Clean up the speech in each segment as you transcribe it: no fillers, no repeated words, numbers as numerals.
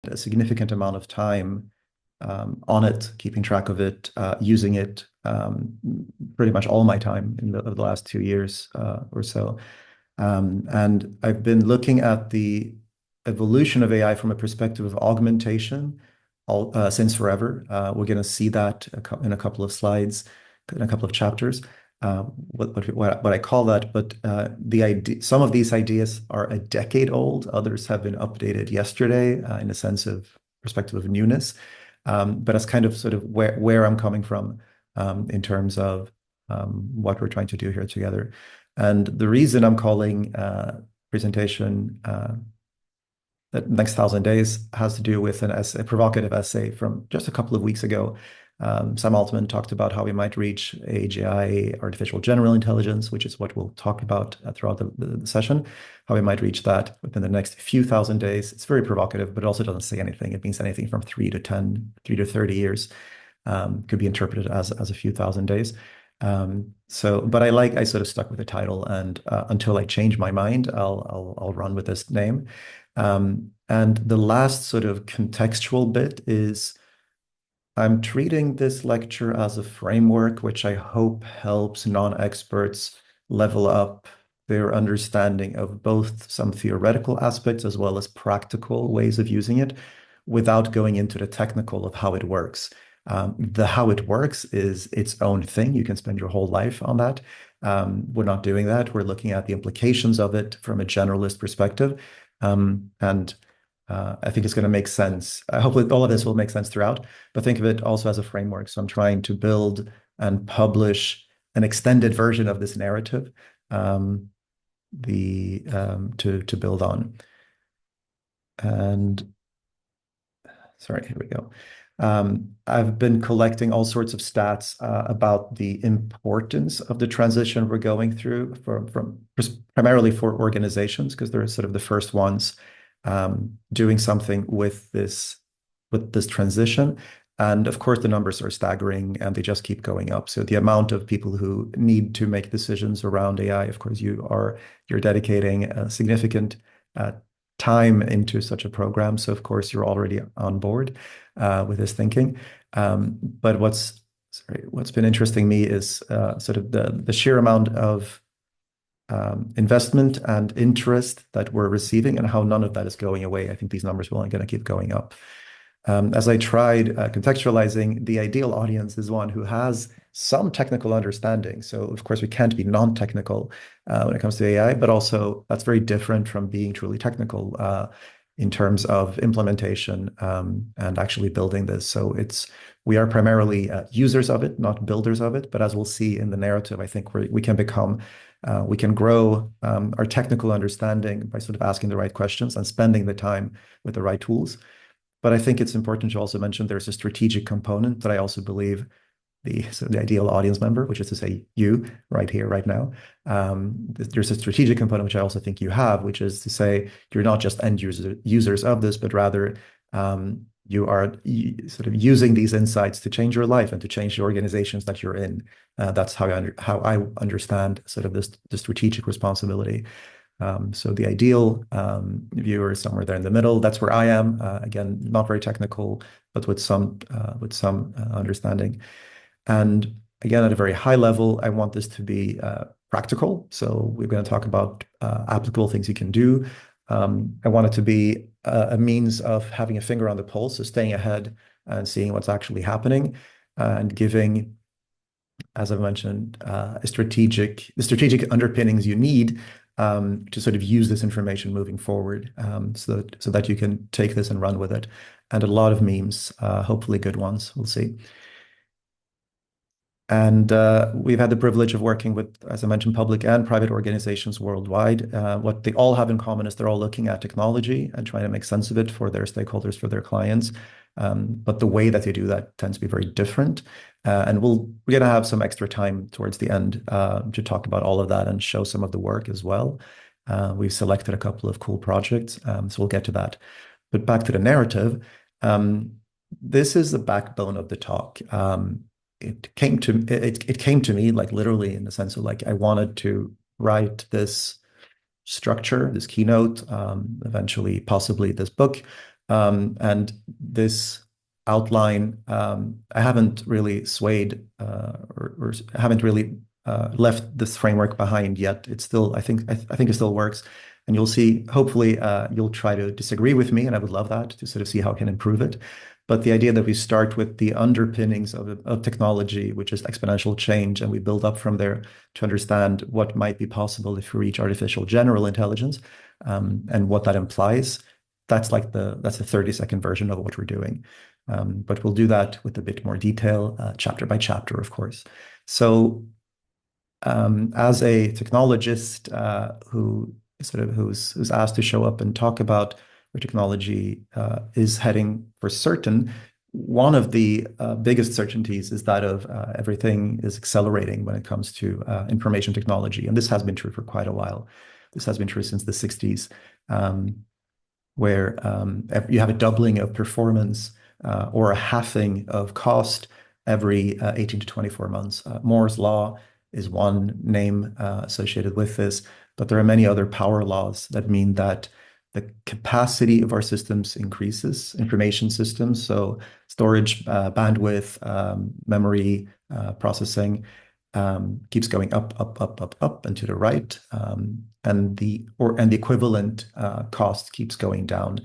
a significant amount of time on it, keeping track of it, using it pretty much all my time over the last 2 years or so. And I've been looking at the evolution of AI from a perspective of augmentation since forever. We're going to see that in a couple of slides, in a couple of chapters. What I call that, but some of these ideas are a decade old. Others have been updated yesterday in a sense of perspective of newness. But that's kind of sort of where I'm coming from in terms of what we're trying to do here together. And the reason I'm calling presentation the next 1,000 days has to do with a provocative essay from just a couple of weeks ago. Sam Altman talked about how we might reach AGI, artificial general intelligence, which is what we'll talk about throughout the session, how we might reach that within the next few thousand days. It's very provocative, but it also doesn't say anything. It means anything from 3 to 10, 3 to 30 years could be interpreted as a few thousand days. But I sort of stuck with the title, and until I change my mind, I'll run with this name. And the last sort of contextual bit is I'm treating this lecture as a framework, which I hope helps non-experts level up their understanding of both some theoretical aspects as well as practical ways of using it without going into the technical of how it works. The how it works is its own thing. You can spend your whole life on that. We're not doing that. We're looking at the implications of it from a generalist perspective. I think it's going to make sense. Hopefully all of this will make sense throughout, but think of it also as a framework. So I'm trying to build and publish an extended version of this narrative to build on. And sorry, here we go. I've been collecting all sorts of stats about the importance of the transition we're going through primarily for organizations, because they're sort of the first ones doing something with this transition. And of course, the numbers are staggering and they just keep going up. So the amount of people who need to make decisions around AI, of course, you're dedicating a significant time into such a program. So of course, you're already on board with this thinking. But what's been interesting me is sort of the sheer amount of investment and interest that we're receiving and how none of that is going away. I think these numbers are only going to keep going up. As I tried contextualizing, the ideal audience is one who has some technical understanding. So of course we can't be non-technical when it comes to AI, but also that's very different from being truly technical in terms of implementation and actually building this. So we are primarily users of it, not builders of it. But as we'll see in the narrative, I think we can grow our technical understanding by sort of asking the right questions and spending the time with the right tools. But I think it's important to also mention there's a strategic component that I also believe the ideal audience member, which is to say you right here, right now. There's a strategic component, which I also think you have, which is to say you're not just end users of this, but rather you are sort of using these insights to change your life and to change the organizations that you're in. That's how I understand sort of the strategic responsibility. So the ideal viewer is somewhere there in the middle. That's where I am. Again, not very technical, but with some understanding. And again, at a very high level, I want this to be practical. So we're going to talk about applicable things you can do. I want it to be a means of having a finger on the pulse, so staying ahead and seeing what's actually happening and giving, as I've mentioned, the strategic underpinnings you need to sort of use this information moving forward so that you can take this and run with it. And a lot of memes, hopefully good ones, we'll see. And we've had the privilege of working with, as I mentioned, public and private organizations worldwide. What they all have in common is they're all looking at technology and trying to make sense of it for their stakeholders, for their clients. But the way that they do that tends to be very different. And we're going to have some extra time towards the end to talk about all of that and show some of the work as well. We've selected a couple of cool projects, so we'll get to that. But back to the narrative, this is the backbone of the talk. It came to me like literally in the sense of like I wanted to write this structure, this keynote, eventually possibly this book, And this outline, I haven't really swayed or haven't really left this framework behind yet. It's still, I think it still works. And you'll see, hopefully, you'll try to disagree with me, and I would love that to sort of see how I can improve it. But the idea that we start with the underpinnings of technology, which is exponential change, and we build up from there to understand what might be possible if we reach artificial general intelligence, and what that implies. That's the 30-second version of what we're doing. But we'll do that with a bit more detail, chapter by chapter, of course. So, as a technologist who's asked to show up and talk about where technology is heading for certain, one of the biggest certainties is that of everything is accelerating when it comes to information technology, and this has been true for quite a while. This has been true since the 60s, where you have a doubling of performance or a halving of cost every 18 to 24 months. Moore's law is one name associated with this, but there are many other power laws that mean that the capacity of our systems increases, information systems, so storage, bandwidth, memory, processing, keeps going up, and to the right, and the equivalent cost keeps going down.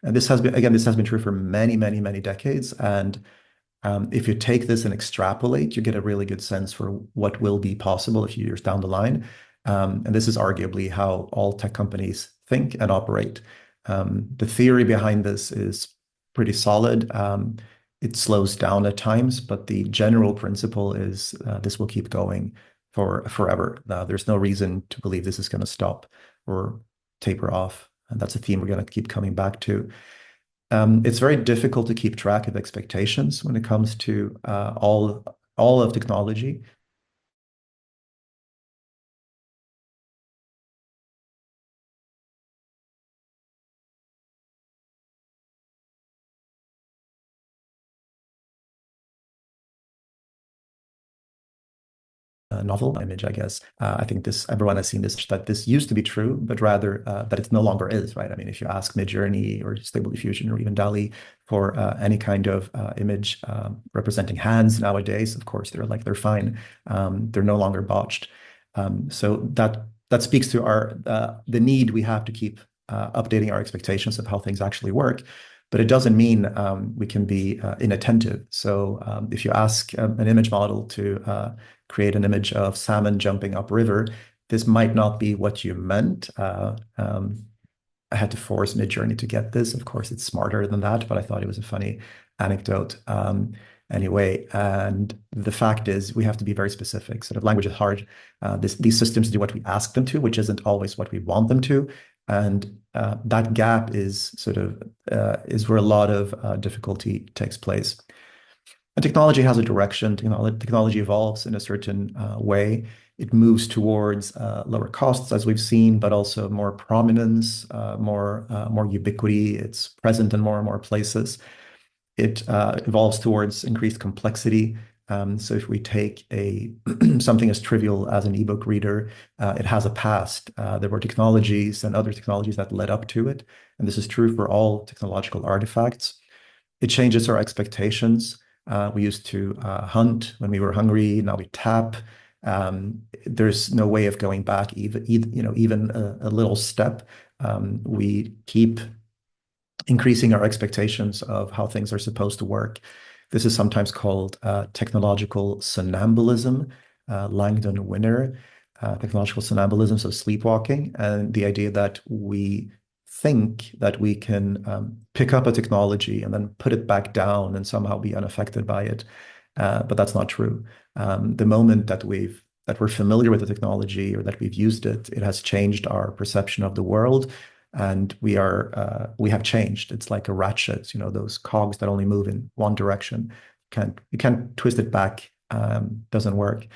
And this has been true for many decades. And if you take this and extrapolate, you get a really good sense for what will be possible a few years down the line. And this is arguably how all tech companies think and operate. The theory behind this is pretty solid. It slows down at times, but the general principle is this will keep going for forever. There's no reason to believe this is going to stop or taper off. And that's a theme we're going to keep coming back to. It's very difficult to keep track of expectations when it comes to all of technology. Novel image, I guess. I think everyone has seen this, that this used to be true, but rather that it no longer is, right? I mean, if you ask Midjourney or Stable Diffusion or even DALL-E for any kind of image representing hands nowadays, of course, they're fine. They're no longer botched. So that speaks to the need we have to keep updating our expectations of how things actually work. But it doesn't mean we can be inattentive. So if you ask an image model to create an image of salmon jumping upriver, this might not be what you meant. I had to force Midjourney to get this. Of course, it's smarter than that, but I thought it was a funny anecdote. Anyway, and the fact is we have to be very specific. Sort of language is hard. These systems do what we ask them to, which isn't always what we want them to. And that gap is where a lot of difficulty takes place. And technology has a direction. Technology evolves in a certain way. It moves towards lower costs, as we've seen, but also more prominence, more ubiquity. It's present in more and more places. It evolves towards increased complexity. So if we take something as trivial as an ebook reader, it has a past. There were technologies and other technologies that led up to it, and this is true for all technological artifacts. It changes our expectations. We used to hunt when we were hungry. Now we tap. There's no way of going back, even a little step. We keep increasing our expectations of how things are supposed to work. This is sometimes called technological somnambulism, Langdon Winner, technological somnambulism, so sleepwalking, and the idea that we think that we can pick up a technology and then put it back down and somehow be unaffected by it. But that's not true. The moment that we're familiar with the technology or that we've used it, it has changed our perception of the world, and we have changed. It's like a ratchet, those cogs that only move in one direction. You can't twist it back. Doesn't work.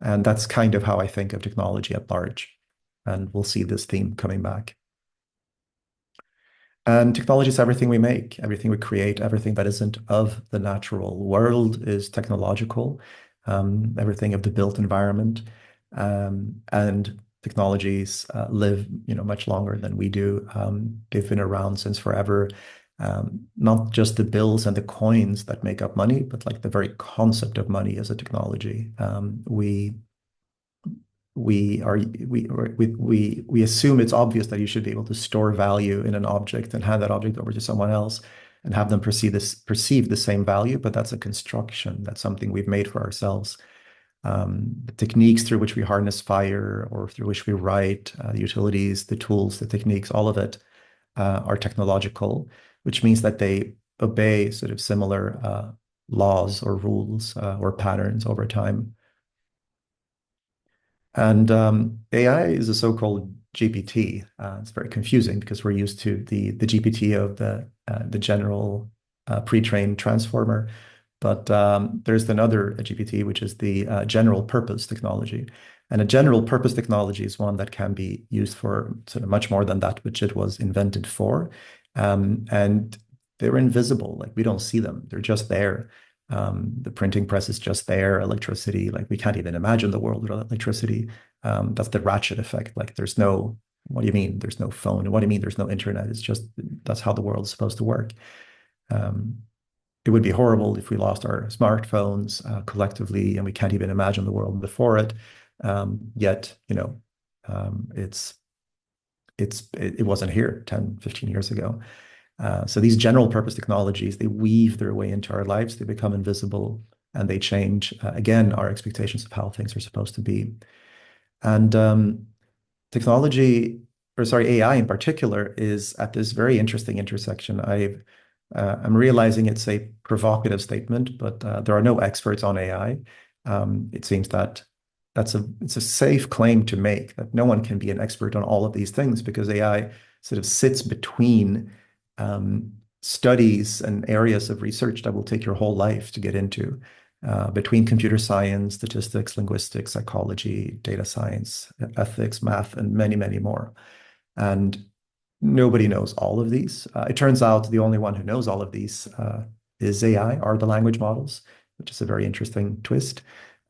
And that's kind of how I think of technology at large. And we'll see this theme coming back. And technology is everything we make, everything we create, everything that isn't of the natural world is technological, everything of the built environment. And technologies live, much longer than we do. They've been around since forever. Not just the bills and the coins that make up money, but like the very concept of money as a technology. We assume it's obvious that you should be able to store value in an object and hand that object over to someone else and have them perceive the same value, but that's a construction. That's something we've made for ourselves. The techniques through which we harness fire or through which we write, the utilities, the tools, the techniques, all of it are technological, which means that they obey sort of similar laws or rules or patterns over time. And AI is a so-called GPT. It's very confusing because we're used to the GPT of the general pre-trained transformer, but there's another GPT, which is the general purpose technology. And a general purpose technology is one that can be used for sort of much more than that which it was invented for. And they're invisible, like we don't see them. They're just there. The printing press is just there, electricity, like we can't even imagine the world without electricity. That's the ratchet effect. Like there's no, what do you mean there's no phone? What do you mean there's no internet? It's just, that's how the world's supposed to work. It would be horrible if we lost our smartphones collectively and we can't even imagine the world before it. Yet, it wasn't here 10, 15 years ago. So these general purpose technologies, they weave their way into our lives, they become invisible, and they change, again, our expectations of how things are supposed to be. And technology, or sorry, AI in particular, is at this very interesting intersection. I'm realizing it's a provocative statement, but there are no experts on AI. It seems that it's a safe claim to make, that no one can be an expert on all of these things because AI sort of sits between studies and areas of research that will take your whole life to get into, between computer science, statistics, linguistics, psychology, data science, ethics, math, and many, many more. And nobody knows all of these. It turns out the only one who knows all of these is AI, are the language models, which is a very interesting twist.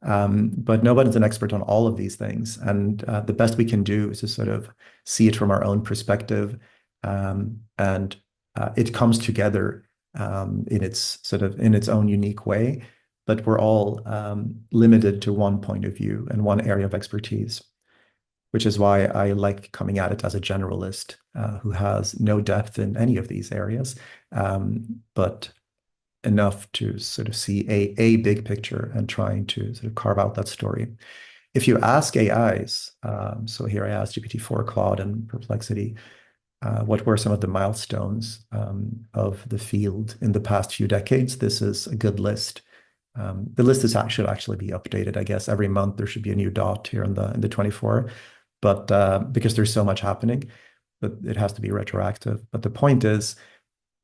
But nobody's an expert on all of these things. And the best we can do is to sort of see it from our own perspective. And it comes together in its own unique way, but we're all limited to one point of view and one area of expertise, which is why I like coming at it as a generalist who has no depth in any of these areas, but enough to sort of see a big picture and trying to sort of carve out that story. If you ask AIs, so here I asked GPT-4, Claude, and Perplexity, what were some of the milestones of the field in the past few decades? This is a good list. The list should actually be updated, I guess. Every month there should be a new dot here in the 24, but because there's so much happening, but it has to be retroactive. But the point is,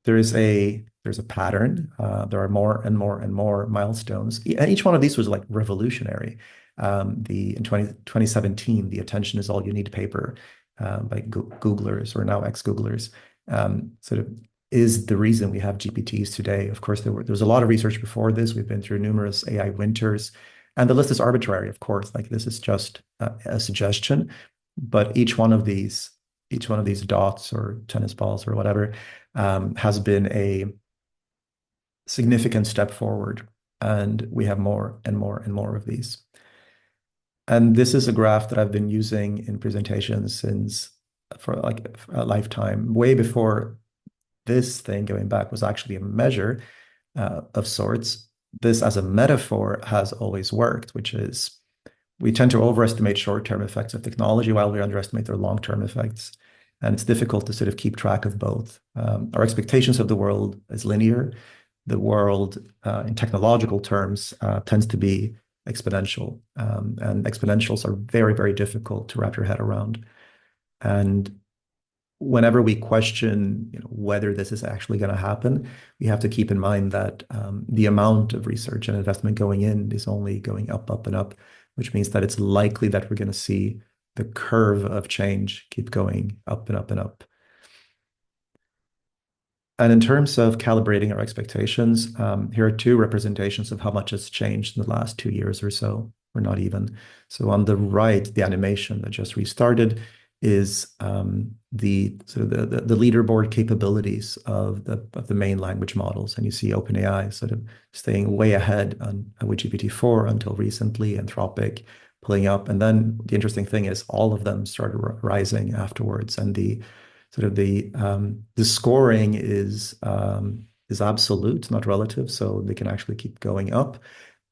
there's a pattern. There are more and more and more milestones, and each one of these was like revolutionary. In 2017, the attention is all you need paper by Googlers, or now ex-Googlers, sort of is the reason we have GPTs today. Of course, there was a lot of research before this. We've been through numerous AI winters, and the list is arbitrary, of course. Like this is just a suggestion, but each one of these dots or tennis balls or whatever has been a significant step forward, and we have more and more and more of these. And this is a graph that I've been using in presentations for like a lifetime, way before this thing going back was actually a measure of sorts. This as a metaphor has always worked, which is we tend to overestimate short-term effects of technology while we underestimate their long-term effects. And it's difficult to sort of keep track of both. Our expectations of the world is linear. The world, in technological terms, tends to be exponential. And exponentials are very, very difficult to wrap your head around. And whenever we question, whether this is actually going to happen, we have to keep in mind that the amount of research and investment going in is only going up, up, and up, which means that it's likely that we're going to see the curve of change keep going up and up and up. And in terms of calibrating our expectations, here are two representations of how much has changed in the last 2 years or so, or not even. So on the right, the animation that just restarted, is the sort of the leaderboard capabilities of the main language models. And you see OpenAI sort of staying way ahead on with GPT-4 until recently, Anthropic pulling up. And then the interesting thing is all of them started rising afterwards. And the sort of the scoring is absolute, not relative, so they can actually keep going up.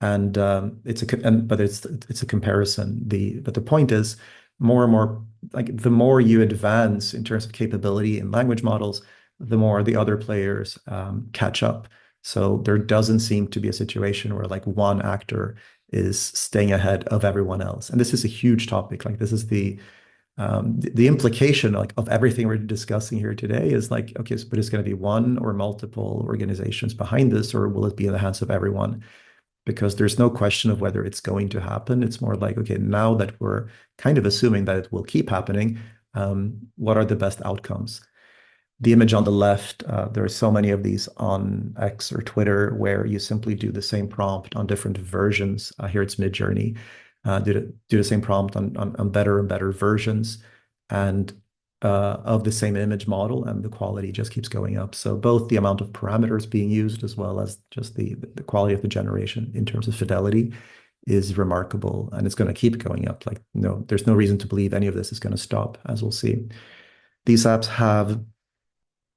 And but it's a comparison. But the point is, more and more, like the more you advance in terms of capability in language models, the more the other players catch up. So there doesn't seem to be a situation where like one actor is staying ahead of everyone else. And this is a huge topic. Like this is the implication like of everything we're discussing here today is like, okay, so, but it's going to be one or multiple organizations behind this, or will it be in the hands of everyone? Because there's no question of whether it's going to happen. It's more like, okay, now that we're kind of assuming that it will keep happening, what are the best outcomes? The image on the left, there are so many of these on X or Twitter where you simply do the same prompt on different versions. Here it's Midjourney. Do the same prompt on better and better versions and of the same image model, and the quality just keeps going up. So both the amount of parameters being used as well as just the quality of the generation in terms of fidelity is remarkable, and it's going to keep going up. Like, no, there's no reason to believe any of this is going to stop, as we'll see. These apps have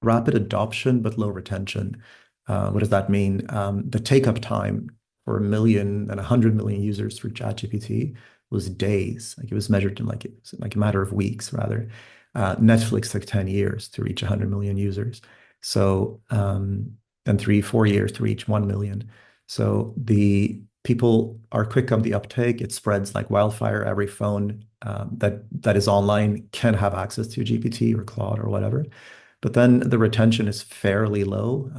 rapid adoption but low retention. What does that mean? The take-up time for 1 million and 100 million users for ChatGPT was days. Like it was measured in like a matter of weeks, rather. Netflix took 10 years to reach 100 million users. So, and 3, 4 years to reach 1 million. So the people are quick on the uptake. It spreads like wildfire. Every phone that is online can have access to GPT or Claude or whatever. But then the retention is fairly low.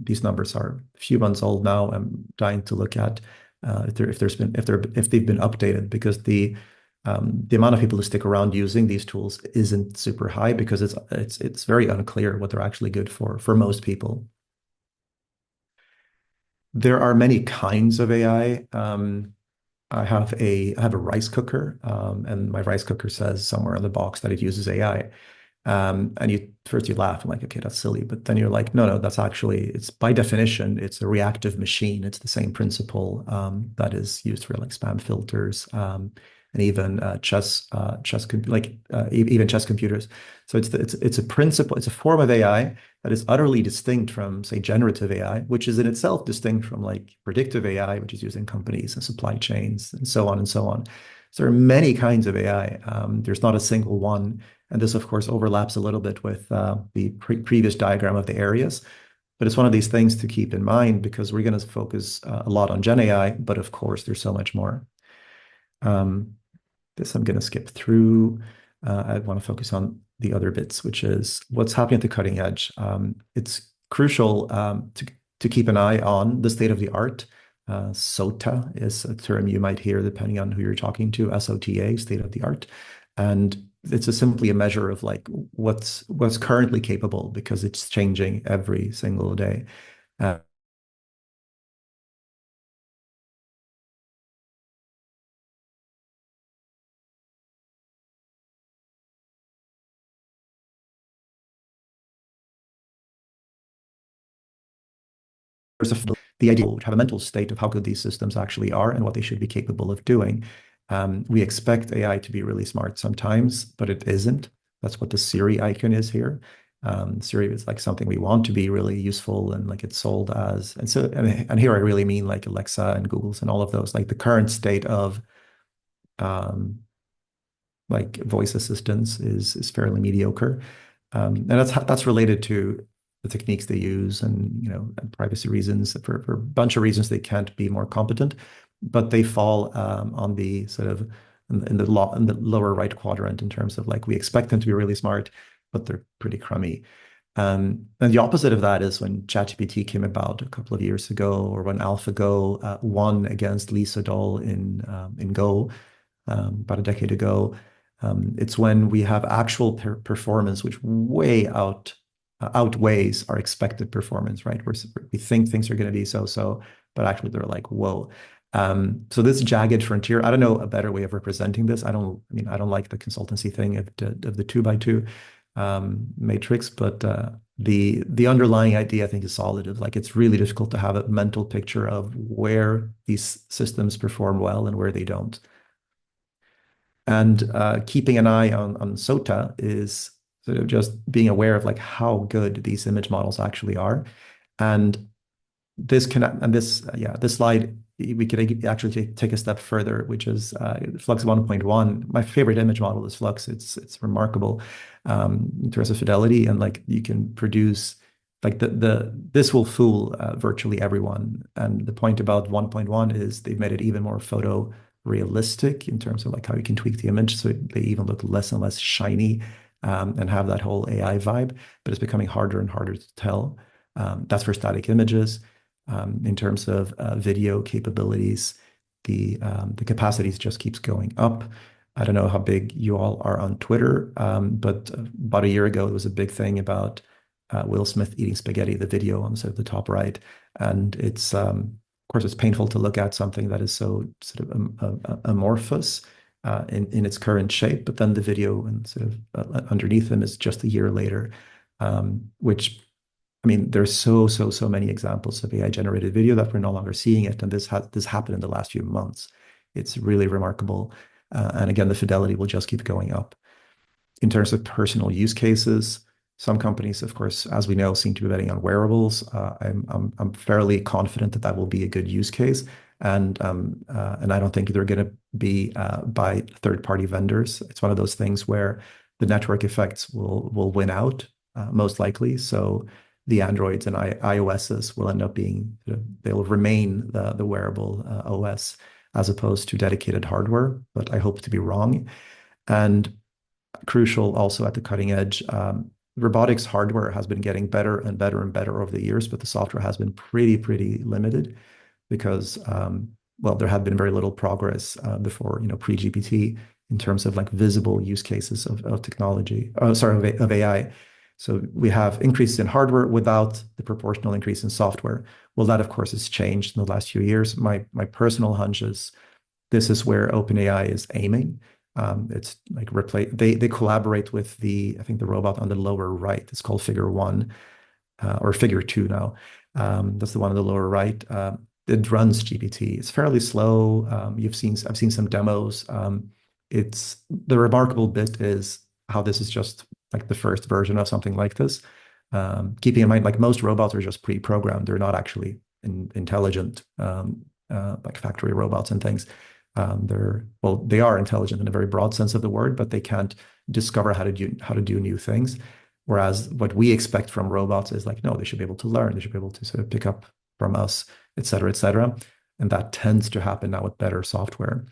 These numbers are a few months old now. I'm dying to look at if they've been updated, because the amount of people who stick around using these tools isn't super high, because it's very unclear what they're actually good for most people. There are many kinds of AI. I have a rice cooker, and my rice cooker says somewhere in the box that it uses AI. And you first you laugh, I'm like, okay, that's silly. But then you're like, no, that's actually, it's by definition, it's a reactive machine. It's the same principle that is used for like spam filters and even even chess computers. So it's a principle, it's a form of AI that is utterly distinct from, say, generative AI, which is in itself distinct from like predictive AI, which is used in companies and supply chains and so on and so on. So there are many kinds of AI. There's not a single one. And this, of course, overlaps a little bit with the previous diagram of the areas. But it's one of these things to keep in mind, because we're going to focus a lot on Gen AI, but of course, there's so much more. This I'm going to skip through. I want to focus on the other bits, which is what's happening at the cutting edge. It's crucial to keep an eye on the state of the art. SOTA is a term you might hear depending on who you're talking to, SOTA, state of the art. And it's simply a measure of like what's currently capable, because it's changing every single day. The idea to have a mental state of how good these systems actually are and what they should be capable of doing. We expect AI to be really smart sometimes, but it isn't. That's what the Siri icon is here. Siri is like something we want to be really useful, and like it's sold as, and so, and here I really mean like Alexa and Google's and all of those, like the current state of like voice assistants is fairly mediocre. And that's related to the techniques they use, and and privacy reasons. For a bunch of reasons, they can't be more competent, but they fall on the sort of in the lower right quadrant in terms of like we expect them to be really smart, but they're pretty crummy. And the opposite of that is when ChatGPT came about a couple of years ago, or when AlphaGo won against Lee Sedol in Go about a decade ago. It's when we have actual performance which way outweighs our expected performance, right? We think things are going to be so, but actually they're like, whoa. So this jagged frontier, I don't know a better way of representing this. I don't like the consultancy thing of the two by two matrix, but the underlying idea I think is solid. Of like it's really difficult to have a mental picture of where these systems perform well and where they don't. And keeping an eye on SOTA is sort of just being aware of like how good these image models actually are. And this slide, we could actually take a step further, which is Flux 1.1. My favorite image model is Flux. It's remarkable in terms of fidelity, and like you can produce like this will fool virtually everyone. And the point about 1.1 is they've made it even more photorealistic in terms of like how you can tweak the image, so they even look less and less shiny and have that whole AI vibe. But it's becoming harder and harder to tell. That's for static images. In terms of video capabilities, the capacities just keeps going up. I don't know how big you all are on Twitter, but about a year ago, there was a big thing about Will Smith eating spaghetti, the video on sort of the top right. And it's, of course, it's painful to look at something that is so sort of amorphous in its current shape, but then the video and sort of underneath him is just a year later, which I mean, there's so many examples of AI generated video that we're no longer seeing it, and this happened in the last few months. It's really remarkable, and again, the fidelity will just keep going up. In terms of personal use cases, some companies, of course, as we know, seem to be betting on wearables. I'm fairly confident that that will be a good use case, and I don't think they're going to be by third-party vendors. It's one of those things where the network effects will win out most likely. So the Androids and iOSs will end up being, they'll remain the wearable OS as opposed to dedicated hardware, but I hope to be wrong. And crucial also at the cutting edge, robotics hardware has been getting better and better and better over the years, but the software has been pretty limited because, well, there had been very little progress before, pre-GPT in terms of like visible use cases of technology, of AI. So we have increases in hardware without the proportional increase in software. Well, that of course has changed in the last few years. My personal hunch is this is where OpenAI is aiming. It's like they collaborate with I think the robot on the lower right. It's called Figure 1 or Figure 2 now. That's the one on the lower right. It runs GPT. It's fairly slow. I've seen some demos. It's the remarkable bit is how this is just like the first version of something like this. Keeping in mind, like most robots are just pre-programmed. They're not actually intelligent, like factory robots and things. They are intelligent in a very broad sense of the word, but they can't discover how to do new things. Whereas what we expect from robots is like, no, they should be able to learn. They should be able to sort of pick up from us, et cetera, et cetera. And that tends to happen now with better software.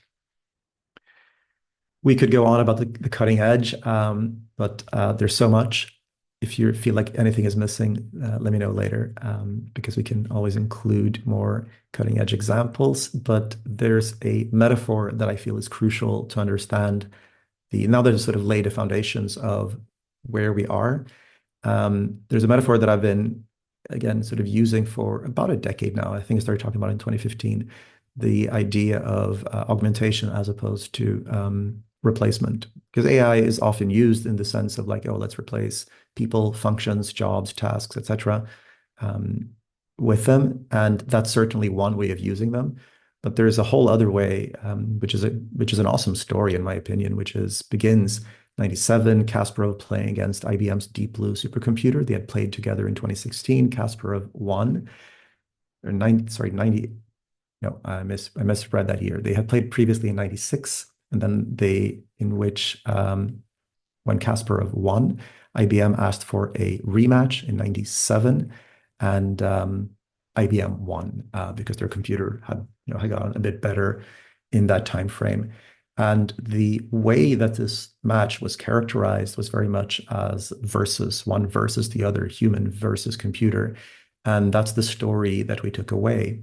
We could go on about the cutting edge, but there's so much. If you feel like anything is missing, let me know later, because we can always include more cutting edge examples. But there's a metaphor that I feel is crucial to understand now that it's sort of laid the foundations of where we are. There's a metaphor that I've been, again, sort of using for about a decade now. I think I started talking about it in 2015, the idea of augmentation as opposed to replacement, because AI is often used in the sense of like, oh, let's replace people, functions, jobs, tasks, etc., with them, and that's certainly one way of using them. But there's a whole other way, which is an awesome story in my opinion, which begins 97, Kasparov playing against IBM's Deep Blue supercomputer. They had played together in 2016. Kasparov won, or 90. No, I misread that year. They had played previously in 96. And then when Kasparov won, IBM asked for a rematch in 97, and IBM won because their computer had gotten a bit better in that time frame. And the way that this match was characterized was very much as one versus the other, human versus computer. And that's the story that we took away.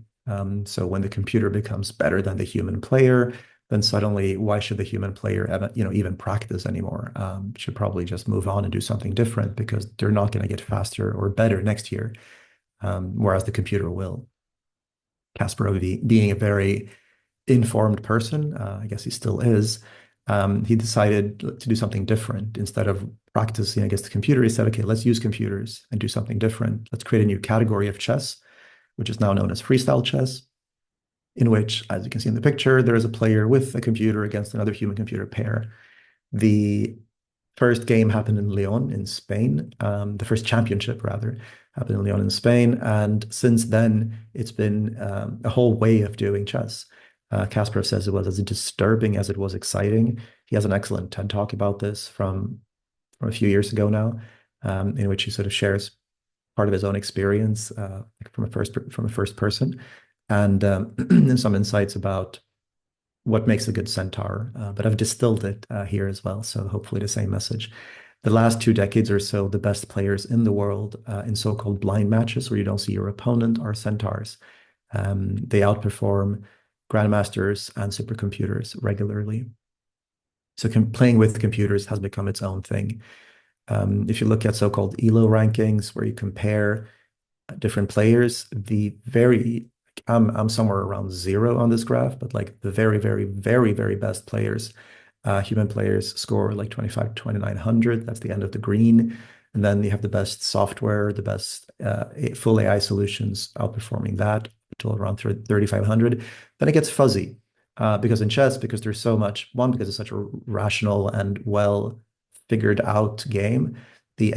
So when the computer becomes better than the human player, then suddenly, why should the human player even practice anymore? Should probably just move on and do something different because they're not going to get faster or better next year, whereas the computer will. Kasparov being a very informed person, I guess he still is, he decided to do something different. Instead of practicing against the computer, he said, okay, let's use computers and do something different. Let's create a new category of chess, which is now known as freestyle chess, in which, as you can see in the picture, there is a player with a computer against another human computer pair. The first game happened in Leon in Spain. The first championship, rather, happened in Leon in Spain. And since then, it's been a whole way of doing chess. Kasparov says it was as disturbing as it was exciting. He has an excellent TED talk about this from a few years ago now, in which he sort of shares part of his own experience from a first person, and some insights about what makes a good centaur. But I've distilled it here as well, so hopefully the same message. The last 2 decades or so, the best players in the world in so-called blind matches, where you don't see your opponent, are centaurs. They outperform grandmasters and supercomputers regularly. So playing with computers has become its own thing. If you look at so-called ELO rankings, where you compare different players, I'm somewhere around 0 on this graph, but like the very, very, very, very best players, human players, score like 2,900. That's the end of the green. And then you have the best software, the best full AI solutions outperforming that until around 3,500. Then it gets fuzzy because in chess, because there's so much, one, because it's such a rational and well figured out game, the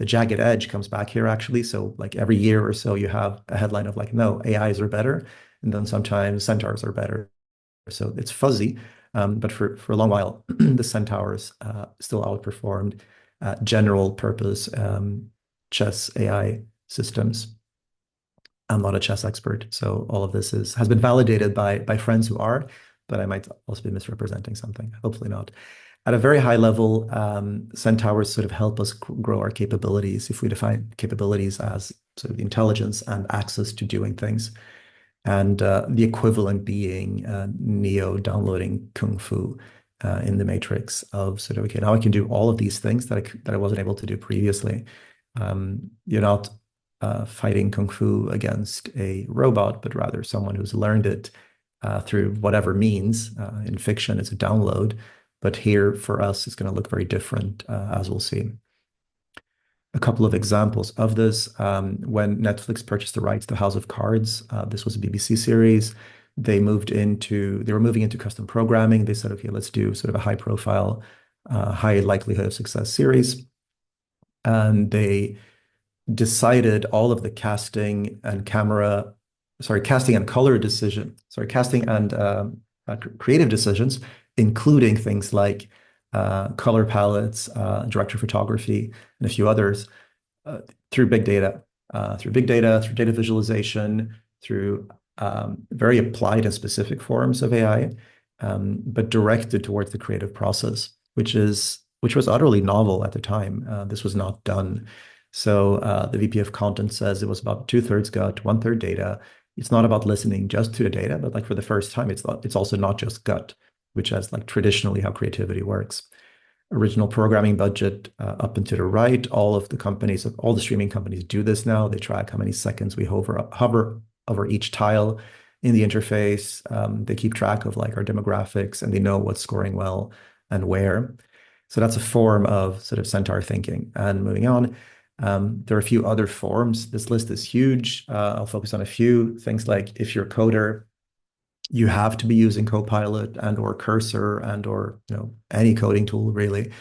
jagged edge comes back here actually. So like every year or so you have a headline of like, no, AIs are better. And then sometimes centaurs are better. So it's fuzzy. But for a long while, the centaurs still outperformed general purpose chess AI systems. I'm not a chess expert, so all of this has been validated by friends who are, but I might also be misrepresenting something. Hopefully not. At a very high level, centaurs sort of help us grow our capabilities. If we define capabilities as sort of the intelligence and access to doing things, and the equivalent being Neo downloading Kung Fu in the Matrix of sort of, okay, now I can do all of these things that I wasn't able to do previously. You're not fighting Kung Fu against a robot, but rather someone who's learned it through whatever means. In fiction, it's a download. But here, for us, it's going to look very different, as we'll see. A couple of examples of this. When Netflix purchased the rights to House of Cards, this was a BBC series. They were moving into custom programming. They said, okay, let's do sort of a high profile, high likelihood of success series. And they decided all of the casting and creative decisions, including things like color palettes, director of photography, and a few others, through big data, through data visualization, through very applied and specific forms of AI, but directed towards the creative process, which was utterly novel at the time. This was not done. So the VP of content says it was about 2/3 gut, 1/3 data. It's not about listening just to the data, but like for the first time, it's also not just gut, which is like traditionally how creativity works. Original programming budget up and to the right. All the streaming companies do this now. They track how many seconds we hover over each tile in the interface. They keep track of like our demographics, and they know what's scoring well and where. So that's a form of sort of centaur thinking. And moving on, there are a few other forms. This list is huge. I'll focus on a few things like if you're a coder, you have to be using Copilot and/or Cursor and/or any coding tool, really.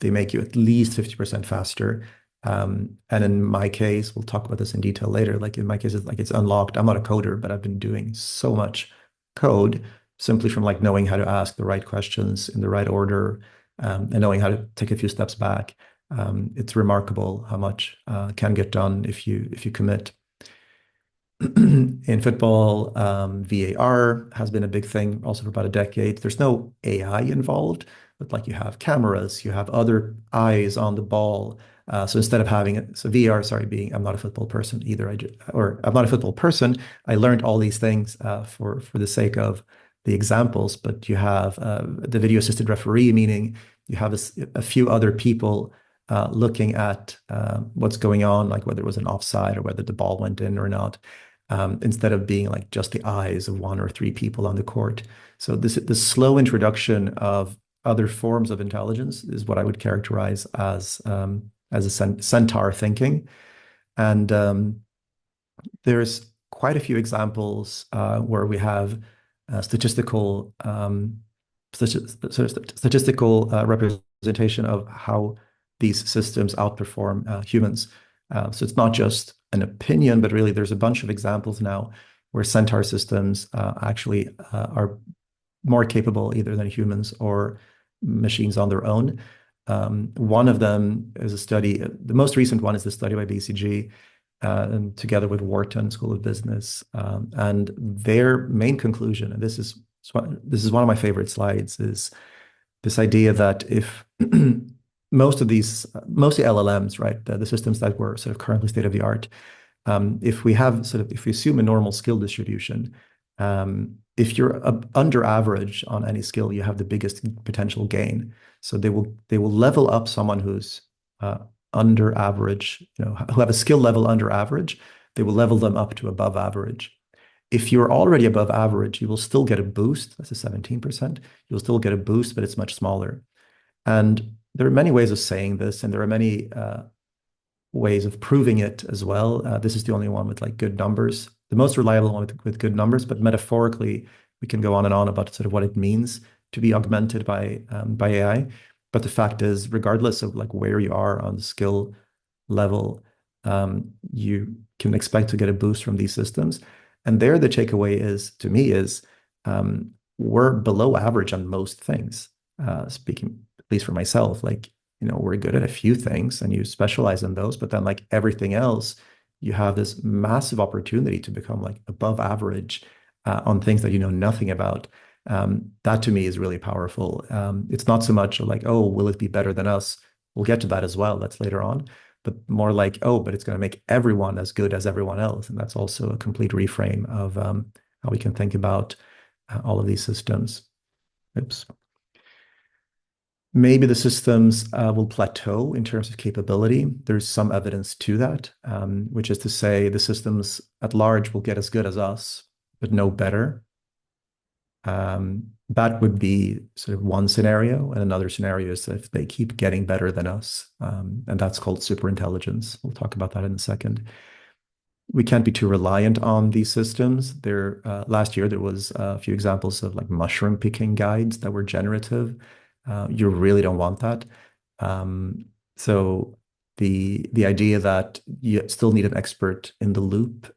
They make you at least 50% faster. And in my case, we'll talk about this in detail later. Like in my case, it's unlocked. I'm not a coder, but I've been doing so much code simply from like knowing how to ask the right questions in the right order, and knowing how to take a few steps back. It's remarkable how much can get done if you commit. In football, VAR has been a big thing also for about a decade. There's no AI involved, but like you have cameras, you have other eyes on the ball. So instead of having it, so VAR, sorry, I'm not a football person either. I'm not a football person. I learned all these things for the sake of the examples, but you have the video assisted referee, meaning you have a few other people looking at what's going on, like whether it was an offside or whether the ball went in or not. instead of being like just the eyes of one or three people on the court. So this slow introduction of other forms of intelligence is what I would characterize as a centaur thinking. And there's quite a few examples where we have statistical statistical representation of how these systems outperform humans. So it's not just an opinion, but really there's a bunch of examples now where centaur systems actually are more capable either than humans or machines on their own. One of them is a study, the most recent one is the study by BCG, and together with Wharton School of Business. And their main conclusion, and this is one of my favorite slides, is this idea that if mostly LLMs, right, the systems that were sort of currently state of the art, if we assume a normal skill distribution, if you're under average on any skill, you have the biggest potential gain. So they will level up someone who's under average, who have a skill level under average. They will level them up to above average. If you're already above average, you will still get a boost. That's a 17%. You'll still get a boost, but it's much smaller. And there are many ways of saying this, and there are many ways of proving it as well. This is the only one with like good numbers, the most reliable one with good numbers, but metaphorically, we can go on and on about sort of what it means to be augmented by AI. But the fact is, regardless of like where you are on the skill level, you can expect to get a boost from these systems. And there, the takeaway is, to me, is we're below average on most things. Speaking, at least for myself, like, we're good at a few things and you specialize in those, but then like everything else, you have this massive opportunity to become like above average on things that you know nothing about. That to me is really powerful. It's not so much like, oh, will it be better than us? We'll get to that as well. That's later on. But more like, oh, but it's going to make everyone as good as everyone else. And that's also a complete reframe of how we can think about all of these systems. Oops. Maybe the systems will plateau in terms of capability. There's some evidence to that, which is to say the systems at large will get as good as us, but no better. That would be sort of one scenario. And another scenario is if they keep getting better than us. And that's called superintelligence. We'll talk about that in a second. We can't be too reliant on these systems. Last year, there was a few examples of like mushroom picking guides that were generative. You really don't want that. So the idea that you still need an expert in the loop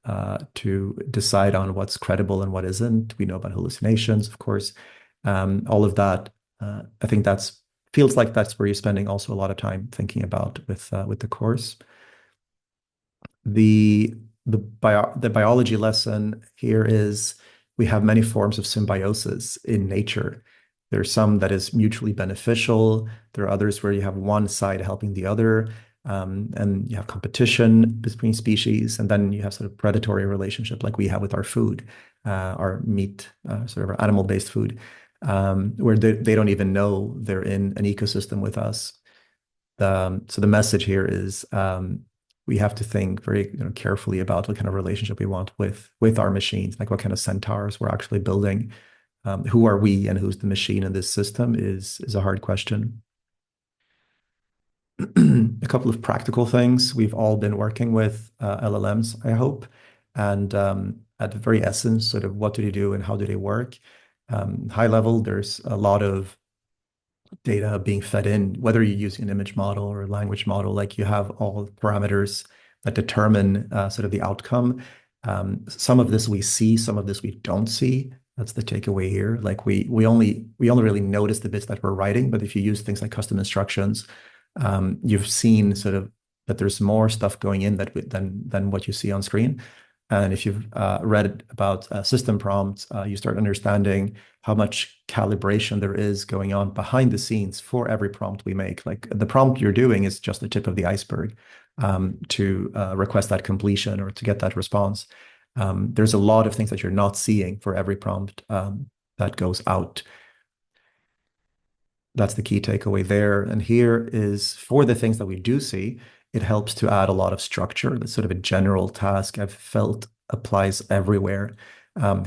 to decide on what's credible and what isn't. We know about hallucinations, of course. All of that, I think feels like that's where you're spending also a lot of time thinking about with the course. The biology lesson here is we have many forms of symbiosis in nature. There's some that is mutually beneficial. There are others where you have one side helping the other, and you have competition between species, and then you have sort of predatory relationship like we have with our food, our meat, sort of our animal-based food, where they don't even know they're in an ecosystem with us. So the message here is we have to think very carefully about what kind of relationship we want with our machines, like what kind of centaurs we're actually building. Who are we and who's the machine in this system is a hard question. A couple of practical things. We've all been working with LLMs, I hope. And at the very essence, sort of what do they do and how do they work? High level, there's a lot of data being fed in, whether you're using an image model or a language model, like you have all parameters that determine sort of the outcome. Some of this we see, some of this we don't see. That's the takeaway here. Like we only really notice the bits that we're writing, but if you use things like custom instructions, you've seen sort of that there's more stuff going in than what you see on screen. And if you've read about system prompts, you start understanding how much calibration there is going on behind the scenes for every prompt we make. Like the prompt you're doing is just the tip of the iceberg to request that completion or to get that response. There's a lot of things that you're not seeing for every prompt that goes out. That's the key takeaway there. And here is for the things that we do see, it helps to add a lot of structure. That's sort of a general task I've felt applies everywhere.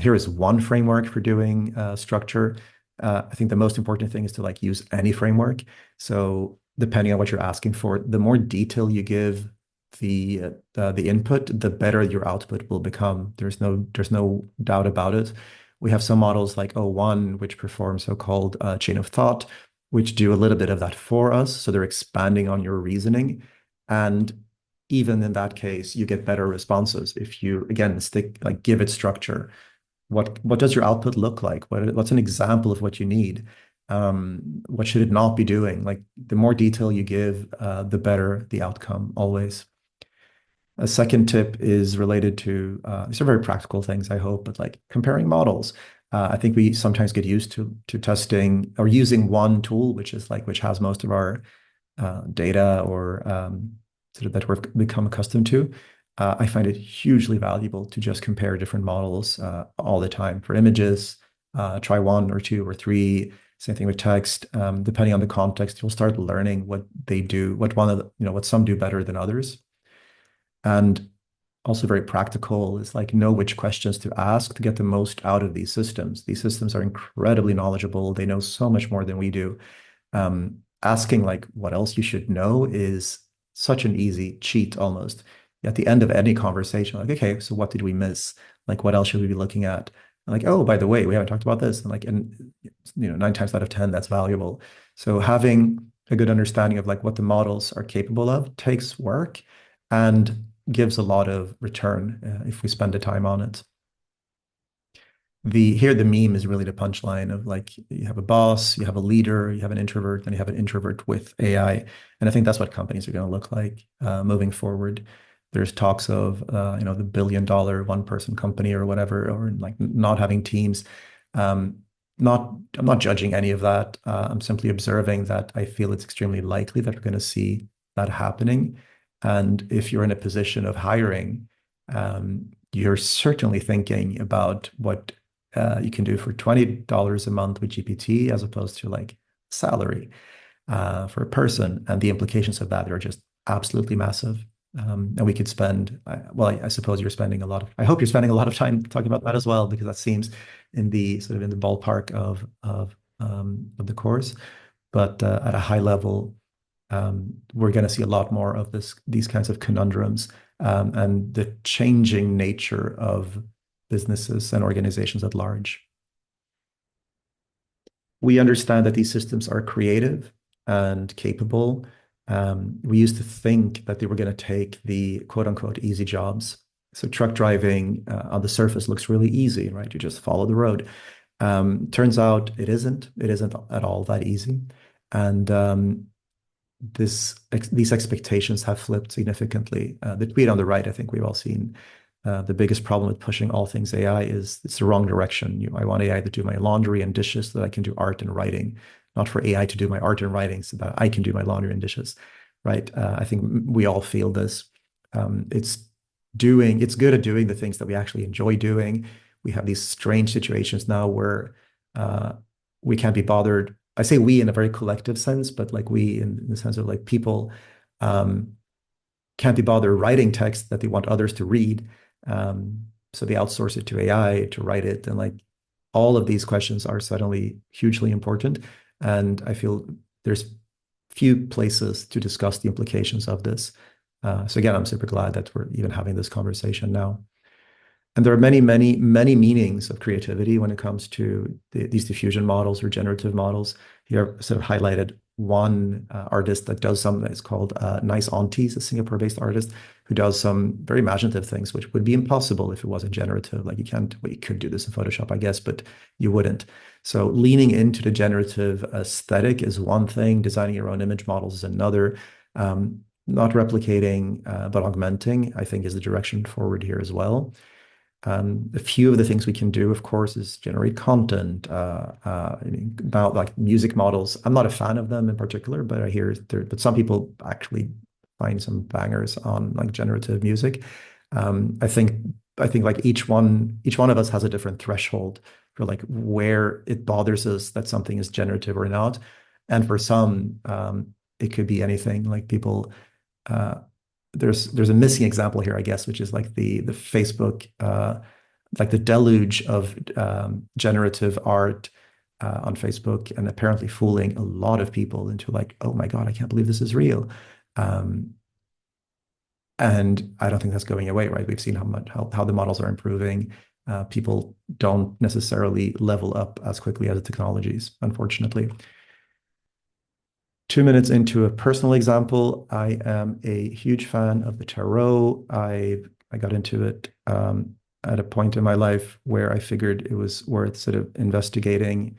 Here is one framework for doing structure. I think the most important thing is to like use any framework. So depending on what you're asking for, the more detail you give the input, the better your output will become. There's no doubt about it. We have some models like O1, which perform so-called chain of thought, which do a little bit of that for us. So they're expanding on your reasoning. And even in that case, you get better responses if you, again, give it structure. What does your output look like? What's an example of what you need? What should it not be doing? Like the more detail you give, the better the outcome always. A second tip is related to these are very practical things, I hope, but like comparing models. I think we sometimes get used to testing or using one tool, which has most of our data or sort of that we've become accustomed to. I find it hugely valuable to just compare different models all the time for images. Try one or two or three. Same thing with text. Depending on the context, you'll start learning what they do, what some do better than others. And also very practical is like know which questions to ask to get the most out of these systems. These systems are incredibly knowledgeable. They know so much more than we do. Asking like what else you should know is such an easy cheat almost. At the end of any conversation, like, okay, so what did we miss? Like, what else should we be looking at? And like, oh, by the way, we haven't talked about this. And 9 times out of 10, that's valuable. So having a good understanding of like what the models are capable of takes work and gives a lot of return if we spend the time on it. The meme is really the punchline of like you have a boss, you have a leader, you have an introvert, and you have an introvert with AI. And I think that's what companies are going to look like moving forward. There's talks of the $1 billion one-person company or whatever, or like not having teams. I'm not judging any of that. I'm simply observing that I feel it's extremely likely that we're going to see that happening. And if you're in a position of hiring, you're certainly thinking about what you can do for $20 a month with GPT as opposed to like salary for a person. And the implications of that are just absolutely massive. And we could spend, I suppose you're spending a lot of, I hope you're spending a lot of time talking about that as well, because that seems in the ballpark of the course. But at a high level, we're going to see a lot more of these kinds of conundrums and the changing nature of businesses and organizations at large. We understand that these systems are creative and capable. We used to think that they were going to take the quote unquote easy jobs. So truck driving on the surface looks really easy, right? You just follow the road. Turns out it isn't. It isn't at all that easy. And these expectations have flipped significantly. The tweet on the right, I think we've all seen. The biggest problem with pushing all things AI is it's the wrong direction. I want AI to do my laundry and dishes so that I can do art and writing, not for AI to do my art and writing so that I can do my laundry and dishes, right? I think we all feel this. It's good at doing the things that we actually enjoy doing. We have these strange situations now where we can't be bothered. I say we in a very collective sense, but like we in the sense of like people can't be bothered writing text that they want others to read. So they outsource it to AI to write it. And like all of these questions are suddenly hugely important. And I feel there's few places to discuss the implications of this. So again, I'm super glad that we're even having this conversation now. And there are many, many, many meanings of creativity when it comes to these diffusion models or generative models. Here, I've sort of highlighted one artist that does some, it's called Nice Aunties, a Singapore-based artist who does some very imaginative things, which would be impossible if it wasn't generative. Like you could do this in Photoshop, I guess, but you wouldn't. So leaning into the generative aesthetic is one thing. Designing your own image models is another. Not replicating, but augmenting, I think, is the direction forward here as well. A few of the things we can do, of course, is generate content. About like music models, I'm not a fan of them in particular, but I hear but some people actually find some bangers on like generative music. I think like each one of us has a different threshold for like where it bothers us that something is generative or not. And for some, it could be anything. Like people there's a missing example here, I guess, which is like the Facebook like the deluge of generative art on Facebook, and apparently fooling a lot of people into like, oh my God, I can't believe this is real. Um, and I don't think that's going away, right? We've seen how the models are improving. People don't necessarily level up as quickly as the technologies, unfortunately. 2 minutes into a personal example, I am a huge fan of the tarot. I got into it at a point in my life where I figured it was worth sort of investigating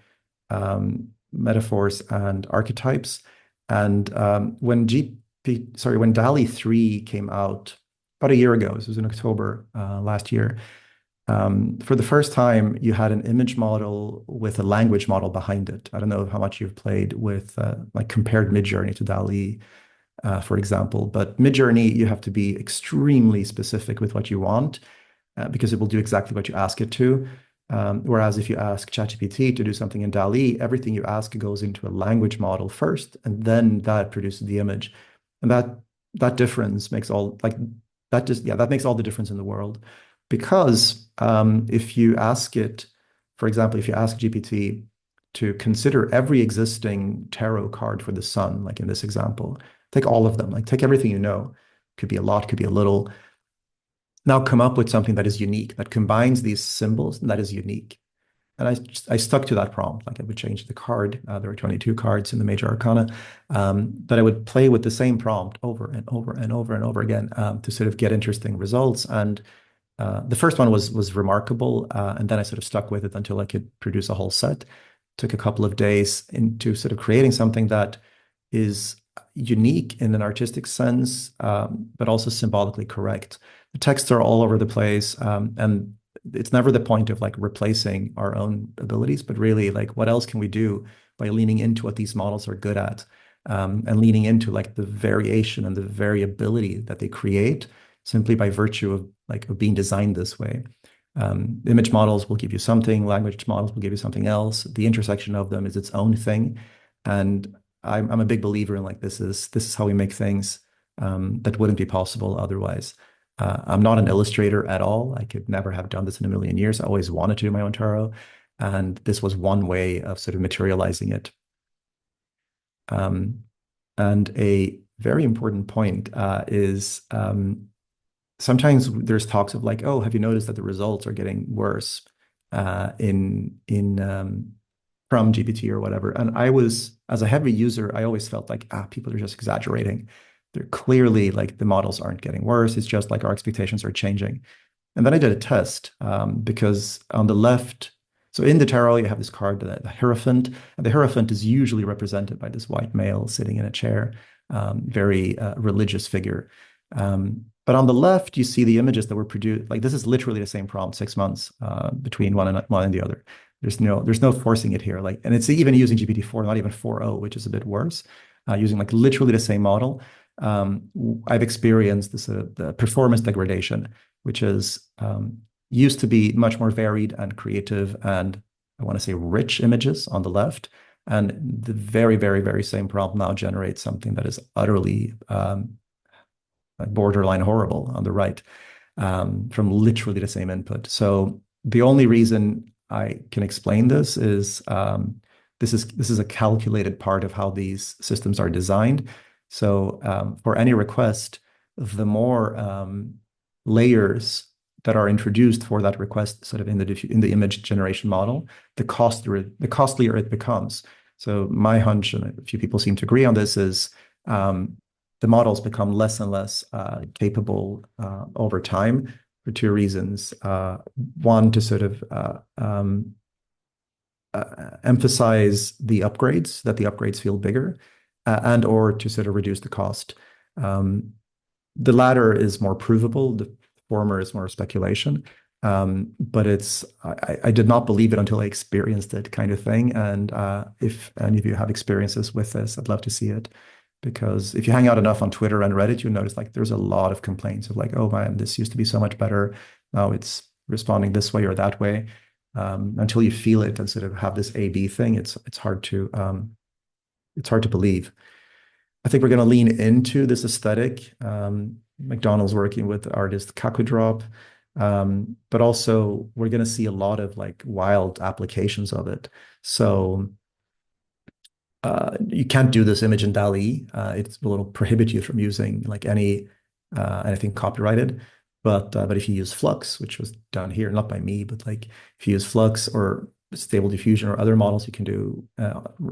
metaphors and archetypes. And when DALL-E 3 came out about a year ago, this was in October last year, for the first time, you had an image model with a language model behind it. I don't know how much you've played with, like compared Midjourney to DALL-E, for example, but Midjourney, you have to be extremely specific with what you want because it will do exactly what you ask it to. Whereas if you ask ChatGPT to do something in DALL-E, everything you ask goes into a language model first, and then that produces the image. And that difference makes all like that just yeah, that makes all the difference in the world. Because if you ask it, for example, if you ask GPT to consider every existing tarot card for the sun, like in this example, take all of them, like take everything you know, could be a lot, could be a little, now come up with something that is unique, that combines these symbols and that is unique. And I stuck to that prompt. Like I would change the card. There were 22 cards in the major arcana, but I would play with the same prompt over and over and over and over again to sort of get interesting results. And the first one was remarkable, and then I sort of stuck with it until I could produce a whole set. Took a couple of days into sort of creating something that is unique in an artistic sense, but also symbolically correct. The texts are all over the place, and it's never the point of like replacing our own abilities, but really like what else can we do by leaning into what these models are good at, and leaning into like the variation and the variability that they create simply by virtue of like of being designed this way. Image models will give you something, language models will give you something else. The intersection of them is its own thing. And I'm a big believer in like this is how we make things that wouldn't be possible otherwise. I'm not an illustrator at all. I could never have done this in a million years. I always wanted to do my own tarot. And this was one way of sort of materializing it. And a very important point is sometimes there's talks of like, oh, have you noticed that the results are getting worse in from GPT or whatever? And I was, as a heavy user, I always felt like, people are just exaggerating. They're clearly like the models aren't getting worse. It's just like our expectations are changing. And then I did a test because on the left, so in the tarot, you have this card, the Hierophant, and the Hierophant is usually represented by this white male sitting in a chair, very religious figure. But on the left, you see the images that were produced. Like this is literally the same prompt, 6 months between one and the other. There's no forcing it here. Like, and it's even using GPT-4, not even 4.0, which is a bit worse, using like literally the same model. I've experienced this the performance degradation, which is used to be much more varied and creative and I want to say rich images on the left. And the very, very, very same prompt now generates something that is utterly borderline horrible on the right, from literally the same input. So the only reason I can explain this is this is a calculated part of how these systems are designed. So for any request, the more layers that are introduced for that request, sort of in the image generation model, the costlier it becomes. So my hunch, and a few people seem to agree on this, is the models become less and less capable over time for two reasons. One, to sort of emphasize the upgrades, that the upgrades feel bigger, and or to sort of reduce the cost. The latter is more provable. The former is more speculation. But I did not believe it until I experienced it, kind of thing. And if any of you have experiences with this, I'd love to see it. Because if you hang out enough on Twitter and Reddit, you'll notice like there's a lot of complaints of like, oh man, this used to be so much better. Now it's responding this way or that way. Until you feel it and sort of have this A/B thing, it's hard to believe. I think we're going to lean into this aesthetic McDonald's working with the artist Kakudrop. But also we're going to see a lot of like wild applications of it. So you can't do this image in DALL-E. It will prohibit you from using like anything copyrighted. But if you use Flux, which was done here, not by me, but like if you use Flux or Stable Diffusion or other models, you can do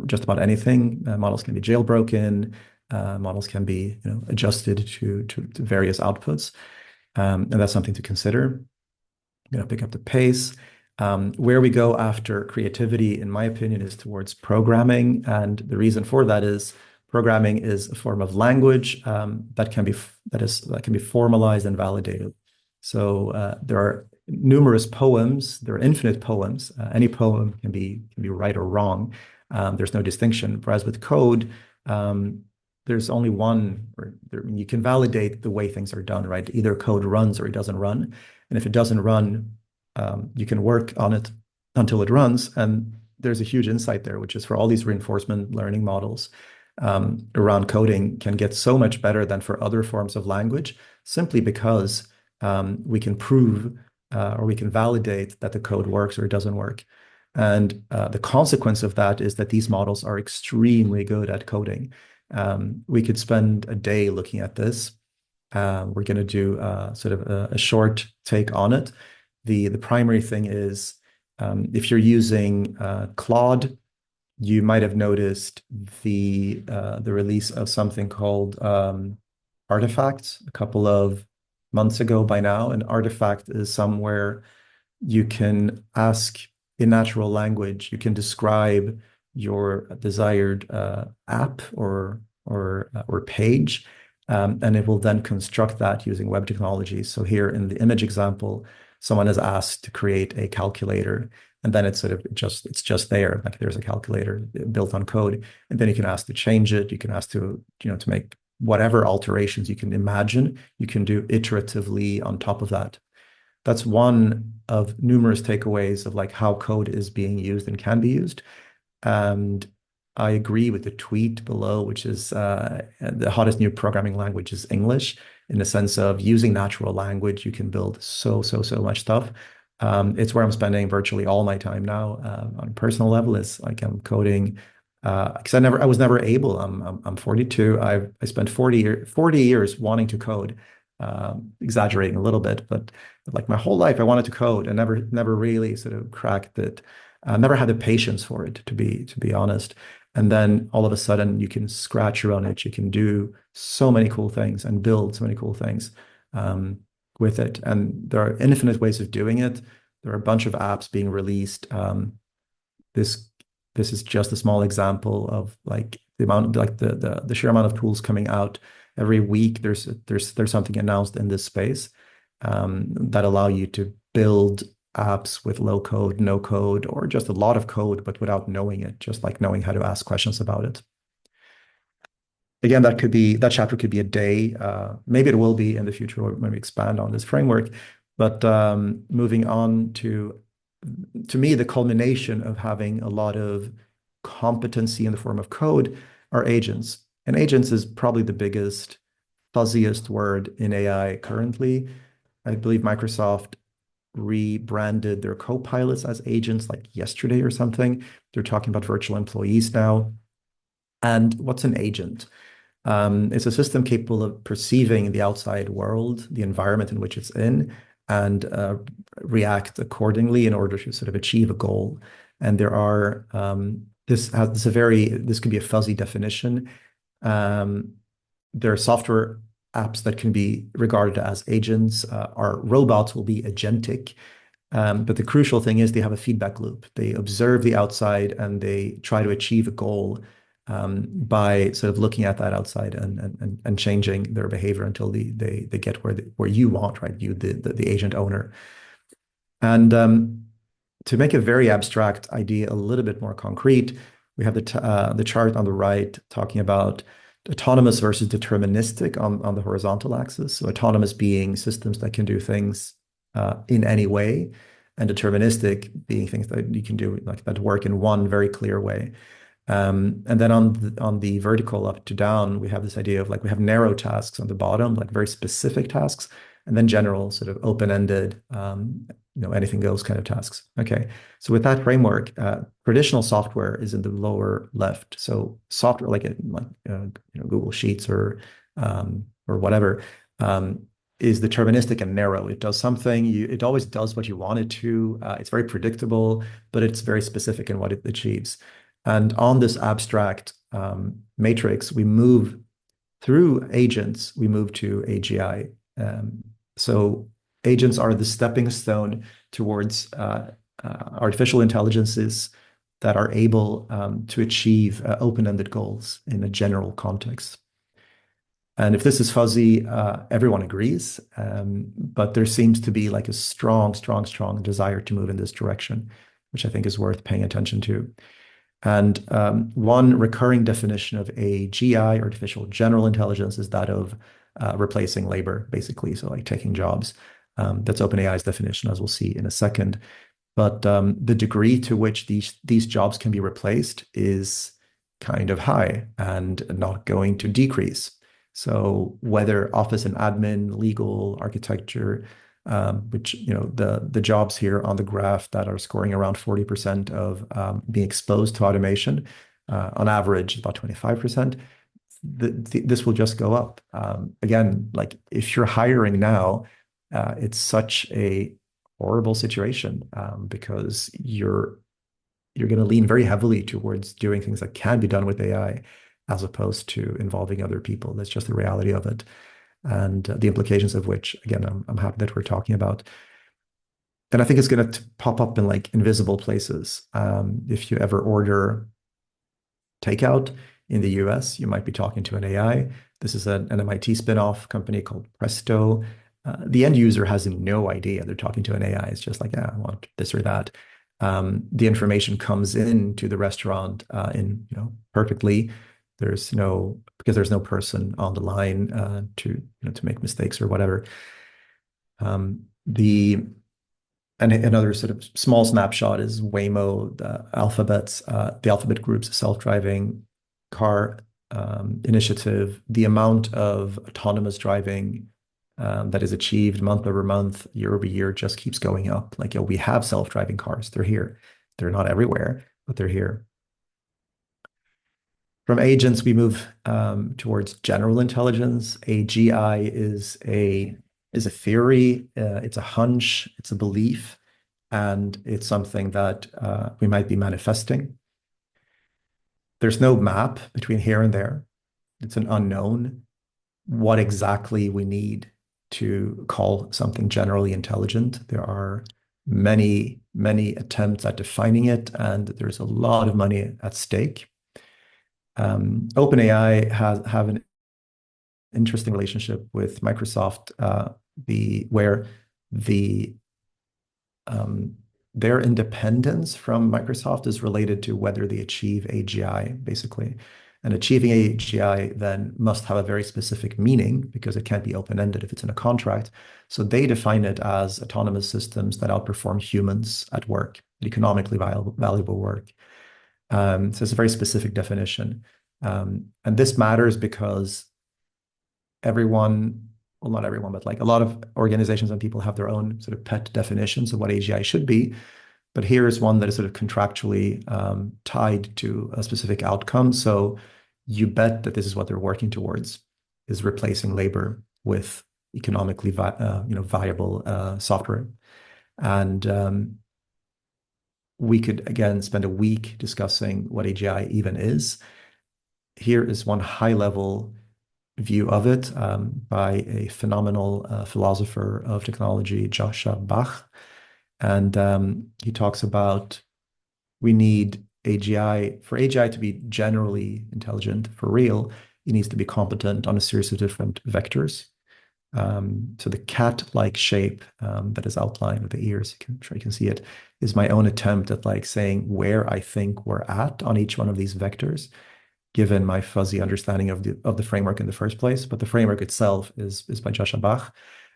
just about anything. Models can be jailbroken. Models can be adjusted to various outputs, and that's something to consider. I'm going to pick up the pace. Where we go after creativity, in my opinion, is towards programming. And the reason for that is programming is a form of language that can be formalized and validated. So there are numerous poems. There are infinite poems. Any poem can be right or wrong. There's no distinction. Whereas with code, there's only one. You can validate the way things are done, right? Either code runs or it doesn't run. And if it doesn't run, you can work on it until it runs. And there's a huge insight there, which is for all these reinforcement learning models around coding can get so much better than for other forms of language, simply because we can prove or we can validate that the code works or it doesn't work. And the consequence of that is that these models are extremely good at coding. We could spend a day looking at this. We're going to do sort of a short take on it. The primary thing is if you're using Claude, you might have noticed the release of something called Artifact a couple of months ago by now. And Artifact is somewhere you can ask in natural language, you can describe your desired app or page, and it will then construct that using web technologies. So here in the image example, someone is asked to create a calculator, and then it's just there, like there's a calculator built on code, and then you can ask to change it. You can ask to to make whatever alterations you can imagine. You can do iteratively on top of that. That's one of numerous takeaways of like how code is being used and can be used. And I agree with the tweet below, which is the hottest new programming language is English, in the sense of using natural language, you can build so much stuff. It's where I'm spending virtually all my time now on a personal level. It's like I'm coding because I was never able. I'm 42. I spent 40 years wanting to code, exaggerating a little bit, but like my whole life I wanted to code and never really sort of cracked it. Never had the patience for it, to be honest. And then all of a sudden you can scratch your own itch. You can do so many cool things and build so many cool things with it. And there are infinite ways of doing it. There are a bunch of apps being released. This is just a small example of like the amount, like the sheer amount of tools coming out every week. There's something announced in this space that allow you to build apps with low code, no code, or just a lot of code, but without knowing it, just like knowing how to ask questions about it. Again, that chapter could be a day. Maybe it will be in the future when we expand on this framework. But moving on to me, the culmination of having a lot of competency in the form of code are agents. And agents is probably the biggest, fuzziest word in AI currently. I believe Microsoft rebranded their co-pilots as agents like yesterday or something. They're talking about virtual employees now. And what's an agent? It's a system capable of perceiving the outside world, the environment in which it's in, and react accordingly in order to sort of achieve a goal. And there are this could be a fuzzy definition. There are software apps that can be regarded as agents. Our robots will be agentic. But the crucial thing is they have a feedback loop. They observe the outside and they try to achieve a goal by sort of looking at that outside and changing their behavior until they get where you want, right? You, the agent owner. And to make a very abstract idea a little bit more concrete, we have the chart on the right talking about autonomous versus deterministic on the horizontal axis. So autonomous being systems that can do things in any way, and deterministic being things that you can do like that work in one very clear way. And then on the vertical up to down, we have this idea of like we have narrow tasks on the bottom, like very specific tasks, and then general sort of open-ended, anything goes kind of tasks. Okay, so with that framework, traditional software is in the lower left. So software Google Sheets or whatever is deterministic and narrow. It does something, it always does what you want it to. It's very predictable, but it's very specific in what it achieves. And on this abstract matrix, we move through agents, we move to AGI. So agents are the stepping stone towards artificial intelligences that are able to achieve open-ended goals in a general context. And if this is fuzzy, everyone agrees, but there seems to be like a strong, strong, strong desire to move in this direction, which I think is worth paying attention to. And one recurring definition of AGI, artificial general intelligence, is that of replacing labor, basically. So like taking jobs. That's OpenAI's definition, as we'll see in a second. But the degree to which these jobs can be replaced is kind of high and not going to decrease. So whether office and admin, legal, architecture, which the jobs here on the graph that are scoring around 40% of being exposed to automation, on average about 25%, this will just go up. Again, like if you're hiring now, it's such a horrible situation because you're going to lean very heavily towards doing things that can be done with AI as opposed to involving other people. That's just the reality of it. And the implications of which, again, I'm happy that we're talking about. And I think it's going to pop up in like invisible places. If you ever order takeout in the US, you might be talking to an AI. This is an MIT spin-off company called Presto. The end user has no idea they're talking to an AI. It's just like, I want this or that. The information comes into the restaurant in perfectly. Because there's no person on the line to make mistakes or whatever. Another sort of small snapshot is Waymo, the Alphabet Group's self-driving car initiative. The amount of autonomous driving that is achieved month over month, year over year, just keeps going up. Like, we have self-driving cars. They're here. They're not everywhere, but they're here. From agents, we move towards general intelligence. AGI is a theory, it's a hunch, it's a belief, and it's something that we might be manifesting. There's no map between here and there. It's an unknown. What exactly we need to call something generally intelligent. There are many, many attempts at defining it, and there's a lot of money at stake. OpenAI have an interesting relationship with Microsoft, where their independence from Microsoft is related to whether they achieve AGI, basically. And achieving AGI then must have a very specific meaning because it can't be open-ended if it's in a contract. So they define it as autonomous systems that outperform humans at work, economically valuable work. So it's a very specific definition. And this matters because everyone, well, not everyone, but like a lot of organizations and people have their own sort of pet definitions of what AGI should be. But here is one that is sort of contractually tied to a specific outcome. So you bet that this is what they're working towards, is replacing labor with economically viable software. And we could, again, spend a week discussing what AGI even is. Here is one high-level view of it by a phenomenal philosopher of technology, Joshua Bach. And he talks about we need AGI. For AGI to be generally intelligent, for real, it needs to be competent on a series of different vectors. So the cat-like shape that is outlined with the ears, you can see it, is my own attempt at like saying where I think we're at on each one of these vectors, given my fuzzy understanding of the framework in the first place. But the framework itself is by Joshua Bach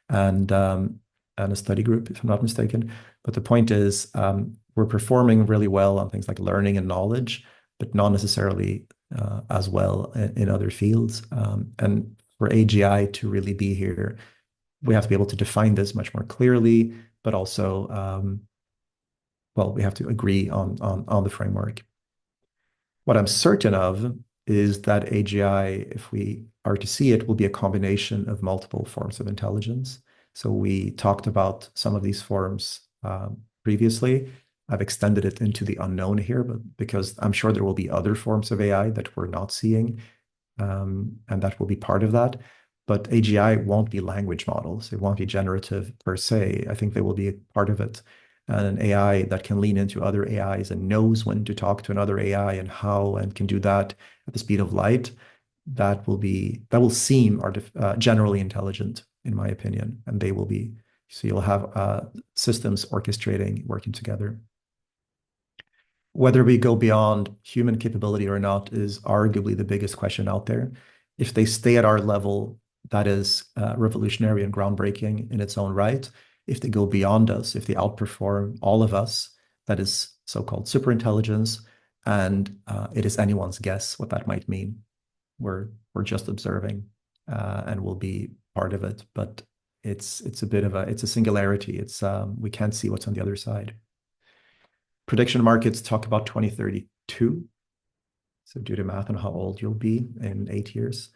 and a study group, if I'm not mistaken. But the point is, we're performing really well on things like learning and knowledge, but not necessarily as well in other fields. And for AGI to really be here, we have to be able to define this much more clearly, but also, well, we have to agree on the framework. What I'm certain of is that AGI, if we are to see it, will be a combination of multiple forms of intelligence. So we talked about some of these forms previously. I've extended it into the unknown here, but because I'm sure there will be other forms of AI that we're not seeing, and that will be part of that. But AGI won't be language models. It won't be generative per se. I think they will be a part of it. And an AI that can lean into other AIs and knows when to talk to another AI and how, and can do that at the speed of light, that will seem generally intelligent, in my opinion. And they will be, so you'll have systems orchestrating, working together. Whether we go beyond human capability or not is arguably the biggest question out there. If they stay at our level, that is revolutionary and groundbreaking in its own right. If they go beyond us, if they outperform all of us, that is so-called superintelligence, and it is anyone's guess what that might mean. We're just observing, and we'll be part of it, but it's a singularity. We can't see what's on the other side. Prediction markets talk about 2032. So do the math on how old you'll be in 8 years.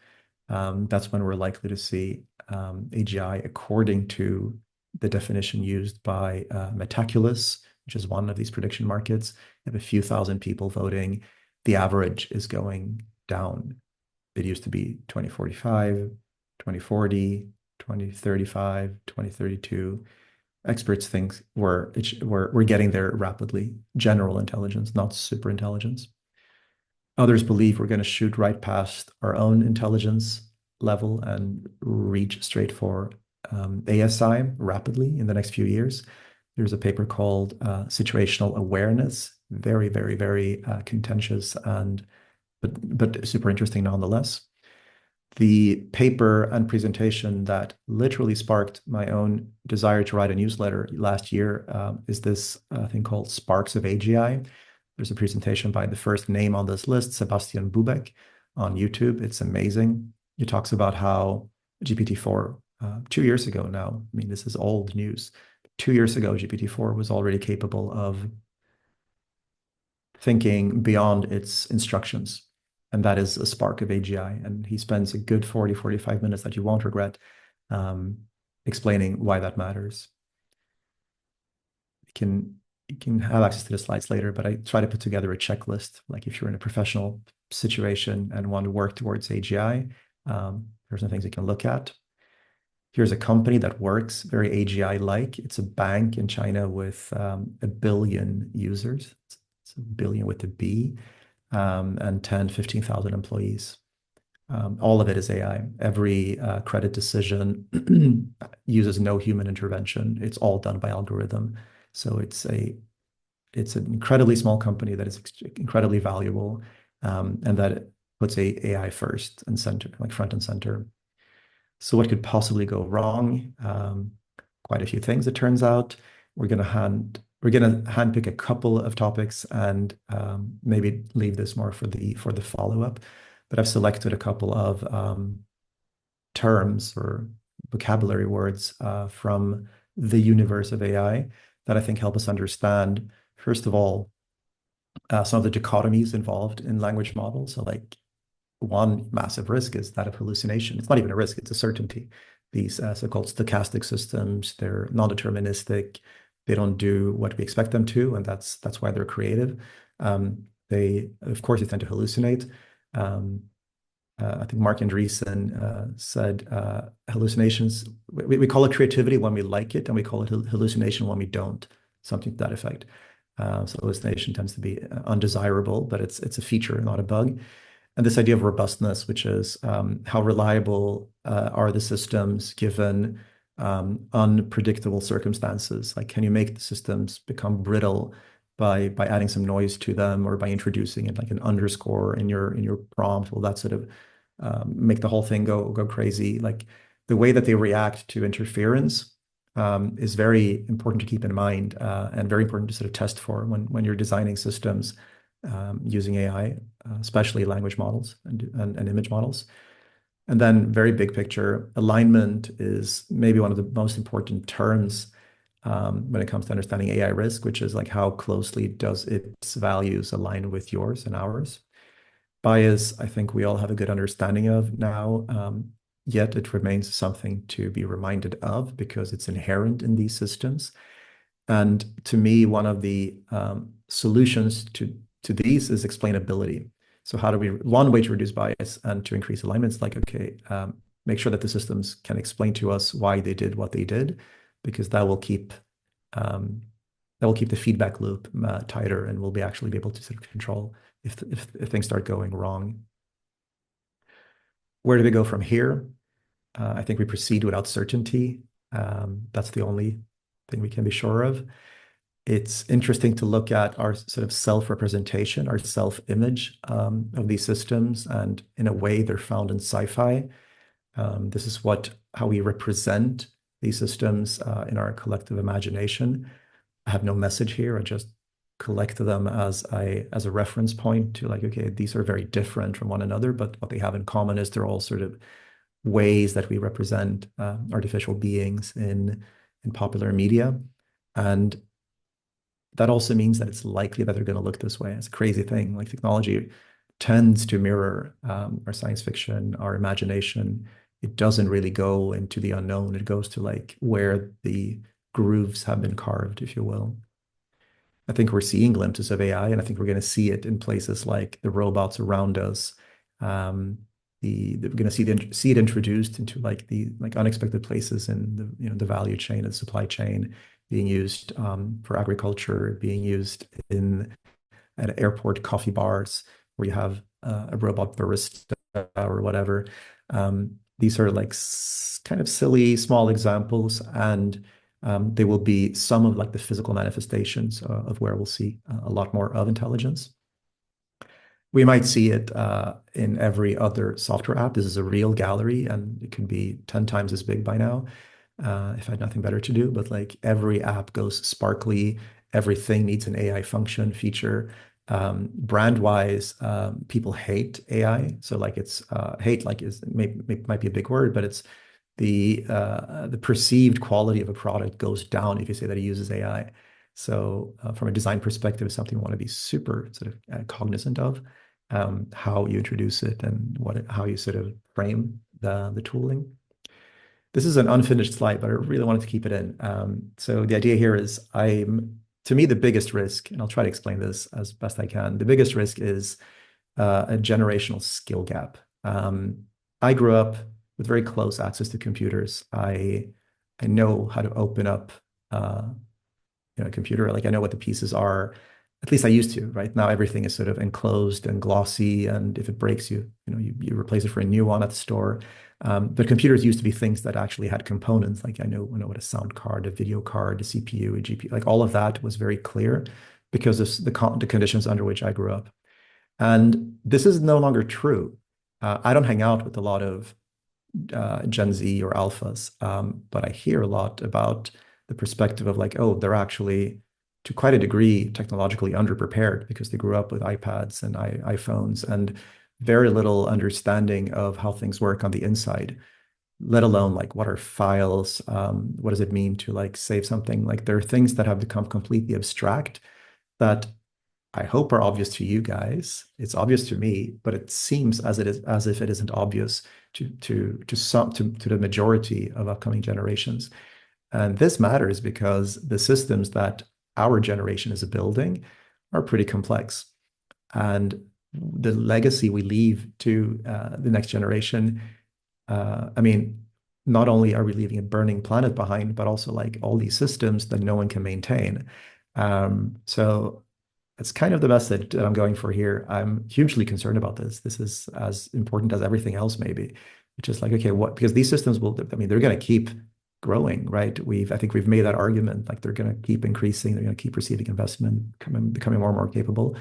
That's when we're likely to see AGI according to the definition used by Metaculus, which is one of these prediction markets. You have a few thousand people voting. The average is going down. It used to be 2045, 2040, 2035, 2032. Experts think we're getting there rapidly. General intelligence, not super intelligence. Others believe we're going to shoot right past our own intelligence level and reach straight for ASI rapidly in the next few years. There's a paper called Situational Awareness, very, very, very contentious but super interesting nonetheless. The paper and presentation that literally sparked my own desire to write a newsletter last year is this thing called Sparks of AGI. There's a presentation by the first name on this list, Sebastian Bubeck, on YouTube. It's amazing. He talks about how GPT-4, 2 years ago now, I mean, this is old news. 2 years ago, GPT-4 was already capable of thinking beyond its instructions. And that is a spark of AGI. And he spends a good 40, 45 minutes that you won't regret explaining why that matters. You can have access to the slides later, but I try to put together a checklist. Like if you're in a professional situation and want to work towards AGI, there's some things you can look at. Here's a company that works very AGI-like. It's a bank in China with 1 billion users. It's a billion with a B, and 10, 15,000 employees. All of it is AI. Every credit decision uses no human intervention. It's all done by algorithm. So it's an incredibly small company that is incredibly valuable, and that puts AI first and center, like front and center. So what could possibly go wrong? Quite a few things, it turns out. We're going to handpick a couple of topics and maybe leave this more for the follow-up. But I've selected a couple of terms or vocabulary words from the universe of AI that I think help us understand, first of all, some of the dichotomies involved in language models. So like one massive risk is that of hallucination. It's not even a risk, it's a certainty. These so-called stochastic systems, they're non-deterministic. They don't do what we expect them to, and that's why they're creative. They, of course, they tend to hallucinate. I think Marc Andreessen said hallucinations, we call it creativity when we like it, and we call it hallucination when we don't, something to that effect. So hallucination tends to be undesirable, but it's a feature, not a bug. And this idea of robustness, which is how reliable are the systems given unpredictable circumstances? Like, can you make the systems become brittle by adding some noise to them, or by introducing it like an underscore in your prompt? Will that sort of make the whole thing go crazy? Like the way that they react to interference is very important to keep in mind, and very important to sort of test for when you're designing systems using AI, especially language models and image models. And then very big picture, alignment is maybe one of the most important terms when it comes to understanding AI risk, which is like how closely does its values align with yours and ours. Bias, I think we all have a good understanding of now, yet it remains something to be reminded of because it's inherent in these systems. And to me, one of the solutions to these is explainability. So how do we, one way to reduce bias and to increase alignment is like, okay, make sure that the systems can explain to us why they did what they did, because that will keep the feedback loop tighter, and we'll be actually be able to sort of control if things start going wrong. Where do we go from here? I think we proceed without certainty. That's the only thing we can be sure of. It's interesting to look at our sort of self-representation, our self-image of these systems, and in a way, they're found in sci-fi. This is how we represent these systems in our collective imagination. I have no message here. I just collect them as a reference point to like, okay, these are very different from one another, but what they have in common is they're all sort of ways that we represent artificial beings in popular media. And that also means that it's likely that they're going to look this way. It's a crazy thing. Like technology tends to mirror our science fiction, our imagination. It doesn't really go into the unknown. It goes to like where the grooves have been carved, if you will. I think we're seeing glimpses of AI, and I think we're going to see it in places like the robots around us. We're going to see it introduced into like the unexpected places in the value chain and supply chain, being used for agriculture, being used at airport coffee bars where you have a robot barista or whatever. These are like kind of silly small examples, and they will be some of like the physical manifestations of where we'll see a lot more of intelligence. We might see it in every other software app. This is a real gallery, and it can be 10 times as big by now if I had nothing better to do. But like every app goes sparkly. Everything needs an AI function feature. Brand-wise, people hate AI. So like it's hate like might be a big word, but it's the perceived quality of a product goes down if you say that it uses AI. So from a design perspective, it's something we want to be super sort of cognizant of, how you introduce it and how you sort of frame the tooling. This is an unfinished slide, but I really wanted to keep it in. So the idea here is to me, the biggest risk, and I'll try to explain this as best I can, the biggest risk is a generational skill gap. I grew up with very close access to computers. I know how to open up a computer. Like I know what the pieces are. At least I used to. Right now, everything is sort of enclosed and glossy, and if it breaks, you replace it for a new one at the store. But computers used to be things that actually had components. Like I know what a sound card, a video card, a CPU, a GPU, like all of that was very clear because of the conditions under which I grew up. And this is no longer true. I don't hang out with a lot of Gen Z or alphas, but I hear a lot about the perspective of like, oh, they're actually to quite a degree technologically underprepared because they grew up with iPads and iPhones and very little understanding of how things work on the inside, let alone like what are files, what does it mean to like save something? Like there are things that have become completely abstract that I hope are obvious to you guys. It's obvious to me, but it seems as if it isn't obvious to the majority of upcoming generations. And this matters because the systems that our generation is building are pretty complex. And the legacy we leave to the next generation, I mean, not only are we leaving a burning planet behind, but also like all these systems that no one can maintain. So it's kind of the message that I'm going for here. I'm hugely concerned about this. This is as important as everything else, maybe. It's just like, okay, because these systems they're going to keep growing, right? I think we've made that argument, like they're going to keep increasing, they're going to keep receiving investment, becoming more and more capable.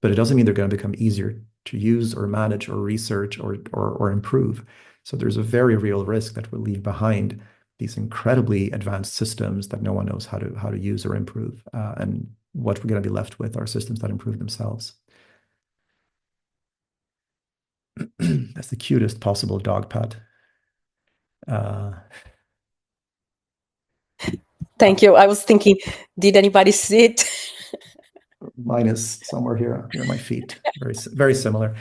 But it doesn't mean they're going to become easier to use or manage or research or improve. So there's a very real risk that we'll leave behind these incredibly advanced systems that no one knows how to use or improve. And what we're going to be left with are systems that improve themselves. That's the cutest possible dog pet. Uh, Thank you. I was thinking, did anybody see it? Mine is somewhere here near my feet. Very similar.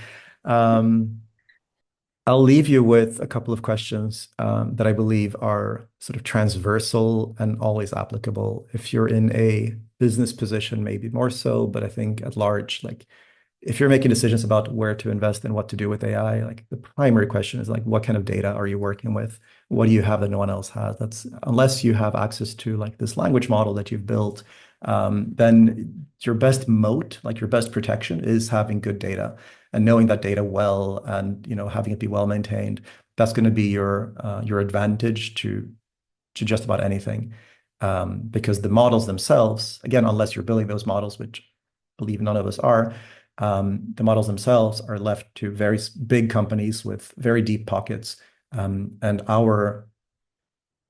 Um, I'll leave you with a couple of questions that I believe are sort of transversal and always applicable. If you're in a business position, maybe more so, but I think at large, like if you're making decisions about where to invest and what to do with AI, like the primary question is like, what kind of data are you working with? What do you have that no one else has? That's unless you have access to like this language model that you've built, then your best moat, like your best protection, is having good data and knowing that data well, and having it be well maintained. That's going to be your advantage to just about anything, because the models themselves, again, unless you're building those models, which I believe none of us are, the models themselves are left to very big companies with very deep pockets. And our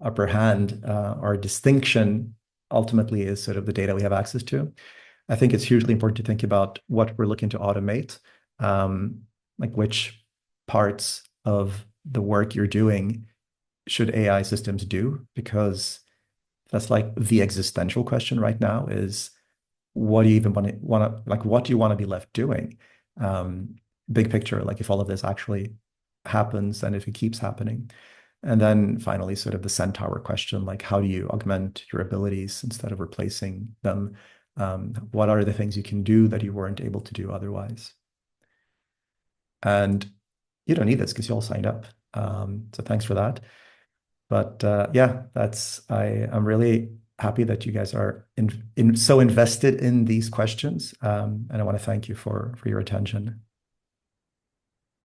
upper hand, our distinction ultimately is sort of the data we have access to. I think it's hugely important to think about what we're looking to automate, um, like which parts of the work you're doing should AI systems do, because that's like the existential question right now is what do you even want to like what do you want to be left doing? Um, Big picture, like if all of this actually happens and if it keeps happening. And then finally, sort of the centaur question, like how do you augment your abilities instead of replacing them? What are the things you can do that you weren't able to do otherwise? And you don't need this because you all signed up. So thanks for that. But yeah, I'm really happy that you guys are so invested in these questions. And I want to thank you for your attention.